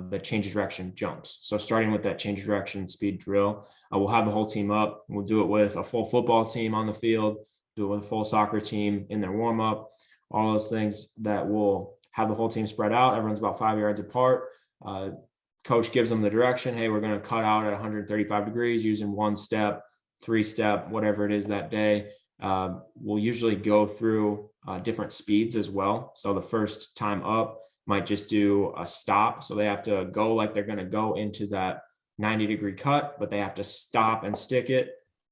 the change of direction jumps. So starting with that change of direction speed drill, we'll have the whole team up. We'll do it with a full football team on the field, do it with a full soccer team in their warm up, all those things that will have the whole team spread out. Everyone's about 5 yards apart. Coach gives them the direction. Hey, we're going to cut out at 135 degrees using 1 step, 3 step, whatever it is that day. We'll usually go through different speeds as well. So the first time up might just do a stop. So they have to go like they're going to go into that 90-degree cut, but they have to stop and stick it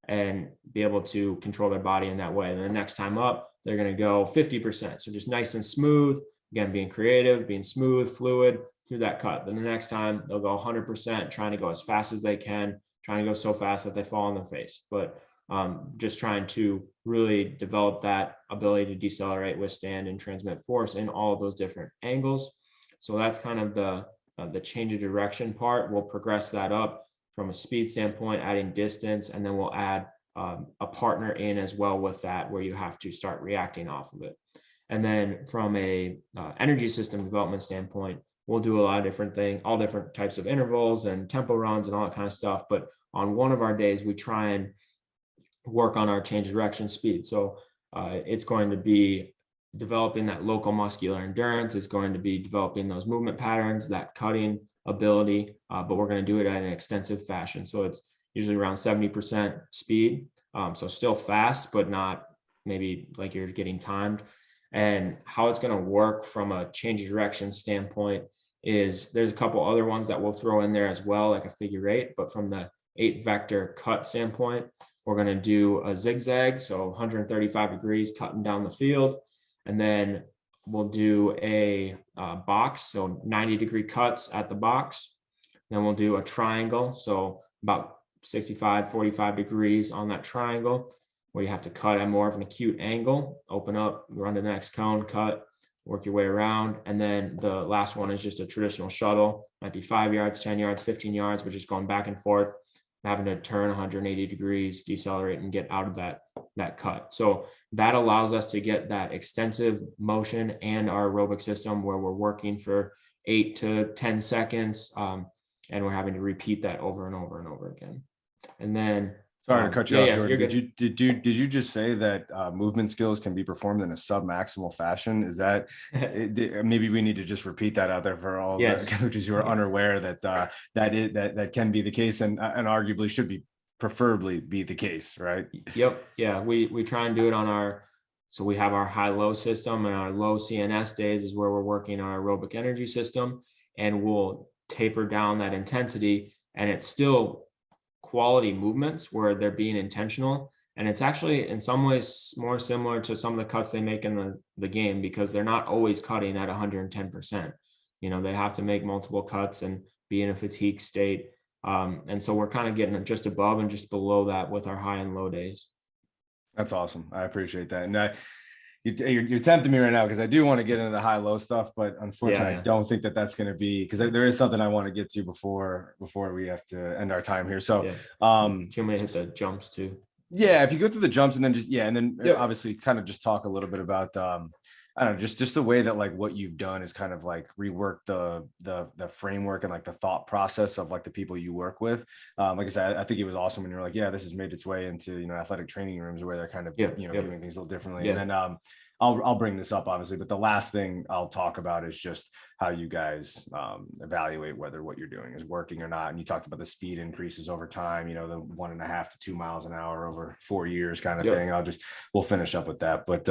and be able to control their body in that way. And then the next time up, they're going to go 50%. So just nice and smooth. Again, being creative, being smooth, fluid through that cut. Then the next time they'll go 100%, trying to go as fast as they can, trying to go so fast that they fall on their face. But just trying to really develop that ability to decelerate, withstand, and transmit force in all of those different angles. So that's kind of the change of direction part. We'll progress that up from a speed standpoint, adding distance, and then we'll add a partner in as well with that, where you have to start reacting off of it. And then from a energy system development standpoint, we'll do a lot of different things, all different types of intervals and tempo runs and all that kind of stuff. But on one of our days, we try and work on our change of direction speed. So it's going to be developing that local muscular endurance. It's going to be developing those movement patterns, that cutting ability, but we're going to do it at an extensive fashion. So it's usually around 70% speed. So still fast, but not maybe like you're getting timed. And how it's going to work from a change of direction standpoint is there's a couple other ones that we'll throw in there as well, like a figure 8, but from the 8-vector cut standpoint, we're going to do a zigzag. So 135 degrees cutting down the field. And then we'll do a box. So 90-degree cuts at the box. Then we'll do a triangle. So about 65, 45 degrees on that triangle, where you have to cut at more of an acute angle, open up, run to the next cone, cut, work your way around. And then the last one is just a traditional shuttle, might be 5 yards, 10 yards, 15 yards, but just going back and forth, having to turn 180 degrees, decelerate, and get out of that cut. So that allows us to get that extensive motion and our aerobic system where we're working for 8 to 10 seconds. And we're having to repeat that over and over and over again. And then
sorry to cut you off, Jordan. Did you just say that movement skills can be performed in a sub-maximal fashion? Is that maybe we need to just repeat that out there for all the coaches who are unaware that that can be the case, and arguably should be preferably be the case, right?
Yep. Yeah. We try and do it on so we have our high-low system, and our low CNS days is where we're working our aerobic energy system, and we'll taper down that intensity, and it's still quality movements where they're being intentional. And it's actually in some ways more similar to some of the cuts they make in the game, because they're not always cutting at 110%. They have to make multiple cuts and be in a fatigue state. And so we're kind of getting just above and just below that with our high and low days.
That's awesome. I appreciate that. And you're tempting me right now, because I do want to get into the high-low stuff, but unfortunately, I don't think that's going to be, because there is something I want to get to before we have to end our time here. So,
can we hit the jumps too?
Yeah, if you go through the jumps and then obviously kind of just talk a little bit about I don't know, just the way that like what you've done is kind of like rework the framework and like the thought process of like the people you work with. Like I said, I think it was awesome when you're like, yeah, this has made its way into, athletic training rooms where they're kind of, doing things a little differently. And then I'll bring this up obviously, but the last thing I'll talk about is just how you guys evaluate whether what you're doing is working or not. And you talked about the speed increases over time, the 1.5 to 2 miles an hour over 4 years kind of thing. We'll finish up with that. But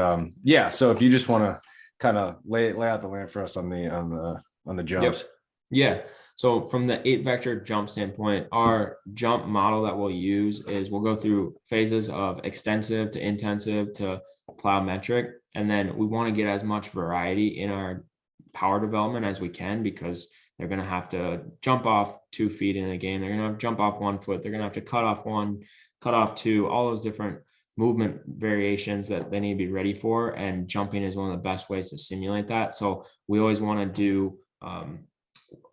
so if you just want to kind of lay out the land for us on the jumps.
Yeah. So from the 8-vector jump standpoint, our jump model that we'll use is we'll go through phases of extensive to intensive to plyometric. And then we want to get as much variety in our power development as we can, because they're going to have to jump off 2 feet in a game. They're going to have to jump off 1 foot. They're going to have to cut off 1, cut off 2, all those different movement variations that they need to be ready for. And jumping is one of the best ways to simulate that. So we always want to do,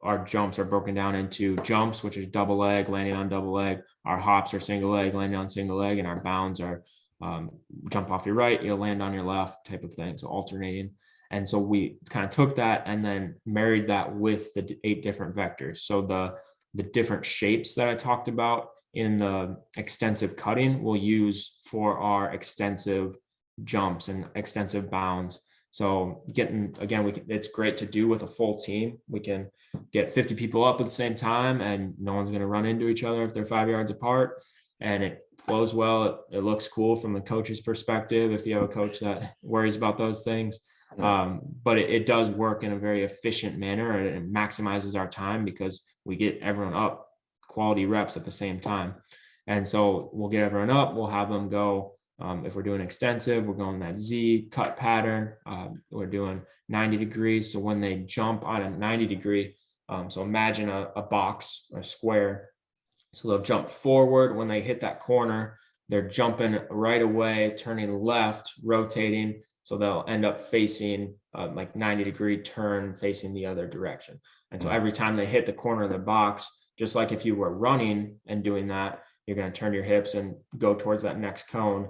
our jumps are broken down into jumps, which is double leg, landing on double leg. Our hops are single leg, landing on single leg, and our bounds are jump off your right, you'll land on your left type of thing. So alternating. And so we kind of took that and then married that with the 8 different vectors. So the different shapes that I talked about in the extensive cutting we'll use for our extensive jumps and extensive bounds. So again, it's great to do with a full team. We can get 50 people up at the same time and no one's going to run into each other if they're 5 yards apart, and it flows well. It looks cool from the coach's perspective if you have a coach that worries about those things. But it does work in a very efficient manner, and it maximizes our time because we get everyone up quality reps at the same time. And so we'll get everyone up, we'll have them go. If we're doing extensive, we're going that Z cut pattern. We're doing 90 degrees. So when they jump on a 90 degree, so imagine a box or a square. So they'll jump forward. When they hit that corner, they're jumping right away, turning left, rotating. So they'll end up facing like 90-degree turn facing the other direction. And so every time they hit the corner of the box, just like if you were running and doing that, you're going to turn your hips and go towards that next cone.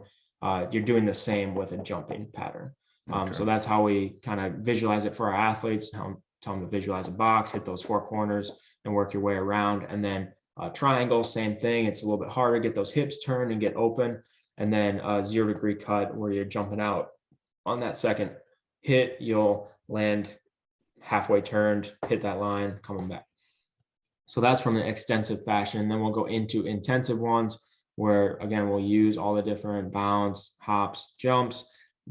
You're doing the same with a jumping pattern. So that's how we kind of visualize it for our athletes, tell them to visualize a box, hit those 4 corners and work your way around. And then triangle, same thing. It's a little bit harder, get those hips turned and get open. And then 0-degree cut where you're jumping out. On that second hit, you'll land halfway turned, hit that line, coming back. So that's from the extensive fashion. And then we'll go into intensive ones where, again, we'll use all the different bounds, hops, jumps.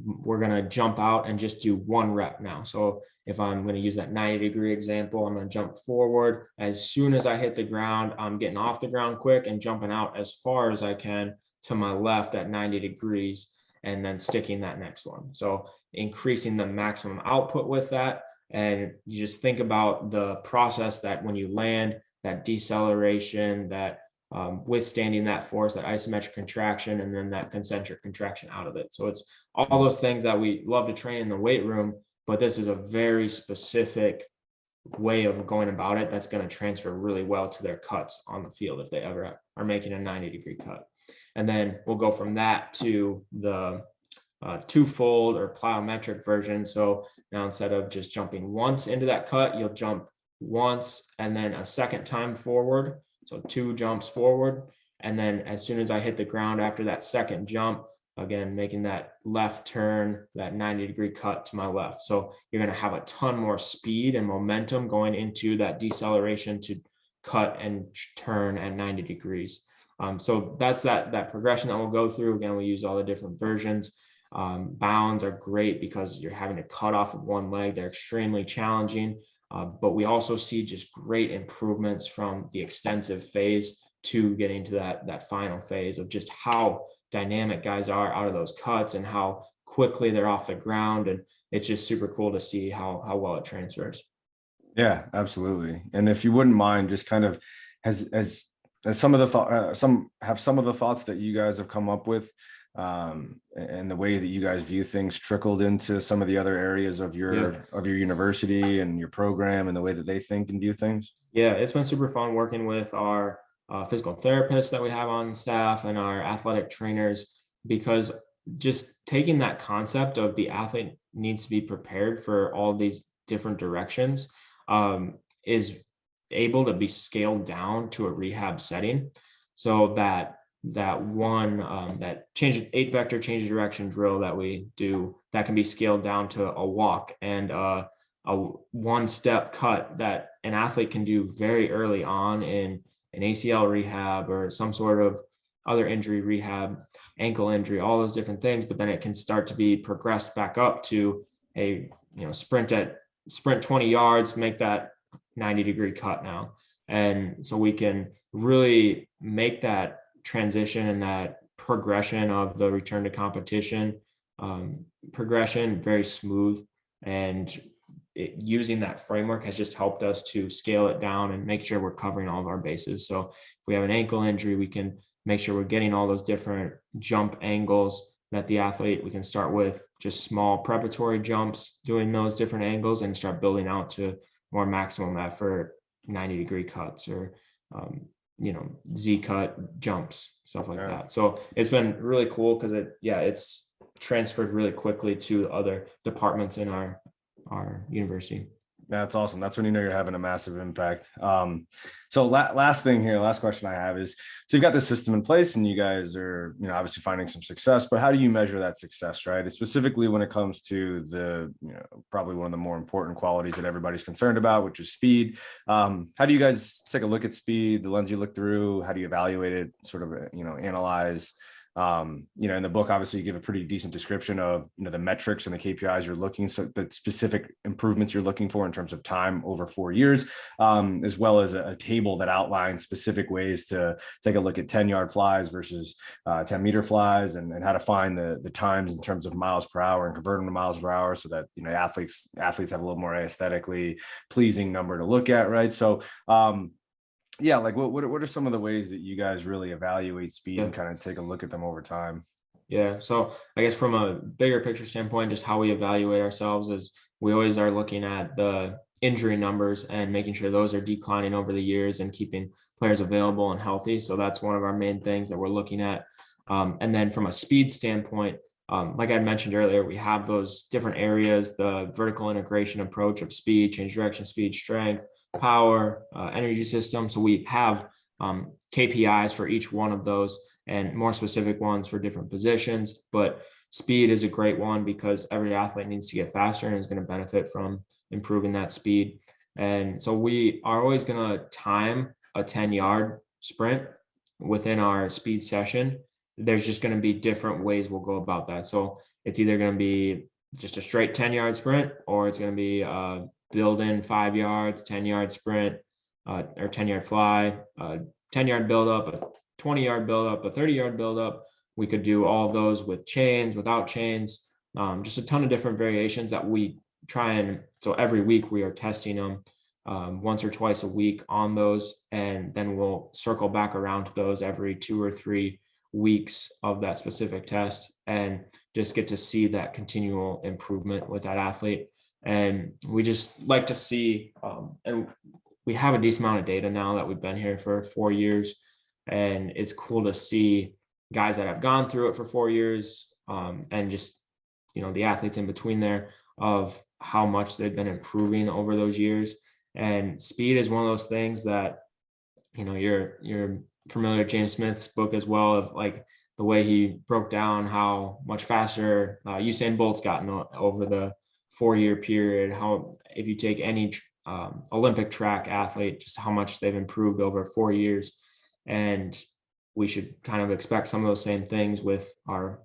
We're going to jump out and just do 1 rep now. So if I'm going to use that 90-degree example, I'm going to jump forward. As soon as I hit the ground, I'm getting off the ground quick and jumping out as far as I can to my left at 90 degrees and then sticking that next one. So increasing the maximum output with that. And you just think about the process that when you land, that deceleration, that withstanding that force, that isometric contraction, and then that concentric contraction out of it. So it's all those things that we love to train in the weight room, but this is a very specific way of going about it that's going to transfer really well to their cuts on the field if they ever are making a 90-degree cut. And then we'll go from that to the 2-fold or plyometric version. So now instead of just jumping once into that cut, you'll jump once and then a second time forward. So 2 jumps forward. And then as soon as I hit the ground after that second jump, again, making that left turn, that 90-degree cut to my left. So you're going to have a ton more speed and momentum going into that deceleration to cut and turn at 90 degrees. So that's that progression that we'll go through. Again, we use all the different versions. Bounds are great because you're having to cut off of 1 leg. They're extremely challenging, but we also see just great improvements from the extensive phase to getting to that final phase of just how dynamic guys are out of those cuts and how quickly they're off the ground. And it's just super cool to see how well it transfers.
Yeah, absolutely. And if you wouldn't mind, just kind of as some of the some of the thoughts that you guys have come up with and the way that you guys view things trickled into some of the other areas of your university and your program and the way that they think and view things.
Yeah, it's been super fun working with our physical therapists that we have on staff and our athletic trainers, because just taking that concept of the athlete needs to be prepared for all these different directions is able to be scaled down to a rehab setting. So that one that 8-vector change of direction drill that we do, that can be scaled down to a walk and a 1-step cut that an athlete can do very early on in an ACL rehab or some sort of other injury rehab, ankle injury, all those different things. But then it can start to be progressed back up to a sprint 20 yards, make that 90-degree cut now. And so we can really make that transition and that progression of the return to competition progression very smooth. And using that framework has just helped us to scale it down and make sure we're covering all of our bases. So if we have an ankle injury, we can make sure we're getting all those different jump angles that the athlete, we can start with just small preparatory jumps, doing those different angles, and start building out to more maximum effort, 90-degree cuts, or Z cut jumps, stuff like that. So it's been really cool because it's transferred really quickly to other departments in our university.
That's awesome. That's when you know you're having a massive impact. So last question I have is, so you've got this system in place and you guys are, obviously finding some success, but how do you measure that success, right? Specifically when it comes to the, probably one of the more important qualities that everybody's concerned about, which is speed. How do you guys take a look at speed, the lens you look through? How do you evaluate it, sort of, analyze? In the book, obviously you give a pretty decent description of, the metrics and the KPIs you're looking, so the specific improvements you're looking for in terms of time over 4 years, as well as a table that outlines specific ways to take a look at 10-yard flies versus 10-meter flies, and how to find the times in terms of miles per hour and convert them to miles per hour, so that, athletes have a little more aesthetically pleasing number to look at, right? So, like what are some of the ways that you guys really evaluate speed and kind of take a look at them over time?
Yeah. So I guess from a bigger picture standpoint, just how we evaluate ourselves is we always are looking at the injury numbers and making sure those are declining over the years and keeping players available and healthy. So that's one of our main things that we're looking at. And then from a speed standpoint, like I mentioned earlier, we have those different areas, the vertical integration approach of speed, change direction, speed, strength, power, energy system. So we have KPIs for each one of those and more specific ones for different positions. But speed is a great one because every athlete needs to get faster and is going to benefit from improving that speed. And so we are always going to time a 10-yard sprint within our speed session. There's just going to be different ways we'll go about that. So it's either going to be just a straight 10-yard sprint, or it's going to be build in 5 yards, 10-yard sprint, or 10-yard fly, 10-yard build up, a 20-yard build up, a 30-yard build up. We could do all of those with chains, without chains, just a ton of different variations that we try. And so every week we are testing them once or twice a week on those. And then we'll circle back around to those every 2 or 3 weeks of that specific test and just get to see that continual improvement with that athlete. And we just like to see, and we have a decent amount of data now that we've been here for 4 years. And it's cool to see guys that have gone through it for 4 years, and just, the athletes in between there, of how much they've been improving over those years. And speed is one of those things that, you're familiar with James Smith's book as well, of like the way he broke down how much faster Usain Bolt's gotten over the 4-year period. How, if you take any Olympic track athlete, just how much they've improved over 4 years. And we should kind of expect some of those same things with our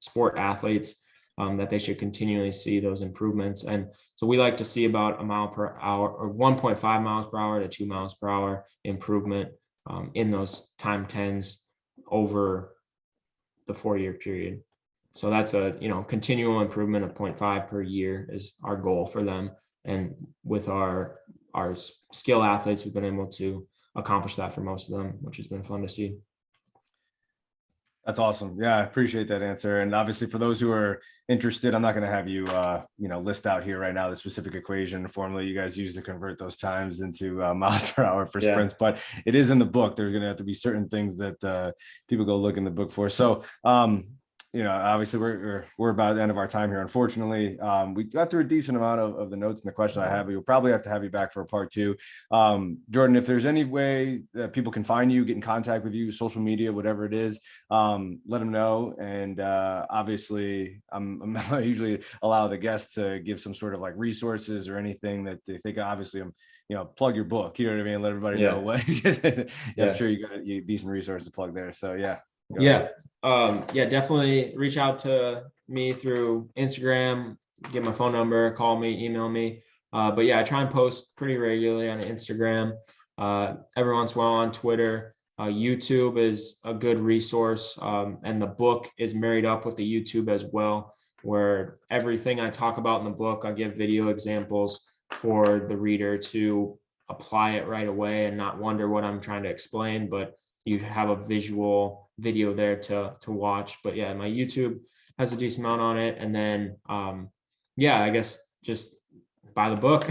sport athletes, that they should continually see those improvements. And so we like to see about 1 mile per hour or 1.5 miles per hour to 2 miles per hour improvement in those time 10s over the 4-year period. So that's a, continual improvement of 0.5 per year is our goal for them. And with our skill athletes, we've been able to accomplish that for most of them, which has been fun to see.
That's awesome. Yeah, I appreciate that answer. And obviously for those who are interested, I'm not going to have you, list out here right now the specific equation and formula you guys use to convert those times into miles per hour for sprints, but it is in the book. There's going to have to be certain things that people go look in the book for. So, obviously we're about the end of our time here. Unfortunately, we got through a decent amount of the notes and the question I have, but we'll probably have to have you back for a part 2. Jordan, if there's any way that people can find you, get in contact with you, social media, whatever it is, let them know. And obviously I'm usually allow the guests to give some sort of like resources or anything that they think. Obviously plug your book, you know what I mean? Let everybody know what, I'm sure you got a decent resource to plug there. So
definitely reach out to me through Instagram, get my phone number, call me, email me. But yeah, I try and post pretty regularly on Instagram, every once in a while on Twitter. YouTube is a good resource, and the book is married up with the YouTube as well, where everything I talk about in the book, I give video examples for the reader to apply it right away and not wonder what I'm trying to explain, but you have a visual video there to watch. But yeah, my YouTube has a decent amount on it. And then, yeah, I guess just buy the book.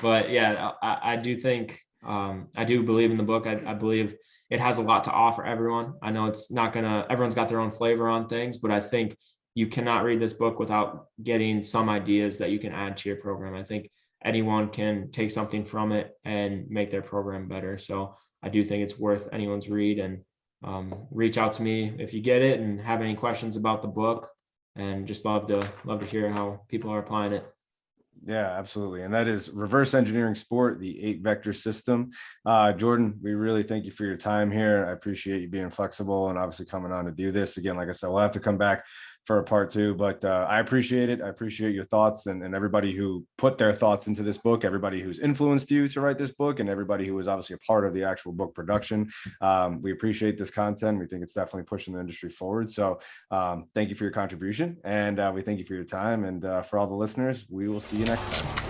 But yeah, I do think, I do believe in the book. I believe it has a lot to offer everyone. I know it's not gonna, everyone's got their own flavor on things, but I think you cannot read this book without getting some ideas that you can add to your program. I think anyone can take something from it and make their program better. So I do think it's worth anyone's read, and reach out to me if you get it and have any questions about the book, and just love to hear how people are applying it.
Yeah, absolutely. And that is Reverse Engineering Sport, the 8-vector system. Jordan, we really thank you for your time here. I appreciate you being flexible and obviously coming on to do this. Again, like I said, we'll have to come back for a part 2, but I appreciate it. I appreciate your thoughts, and everybody who put their thoughts into this book, everybody who's influenced you to write this book, and everybody who was obviously a part of the actual book production. We appreciate this content. We think it's definitely pushing the industry forward. So thank you for your contribution, and we thank you for your time. And for all the listeners, we will see you next time.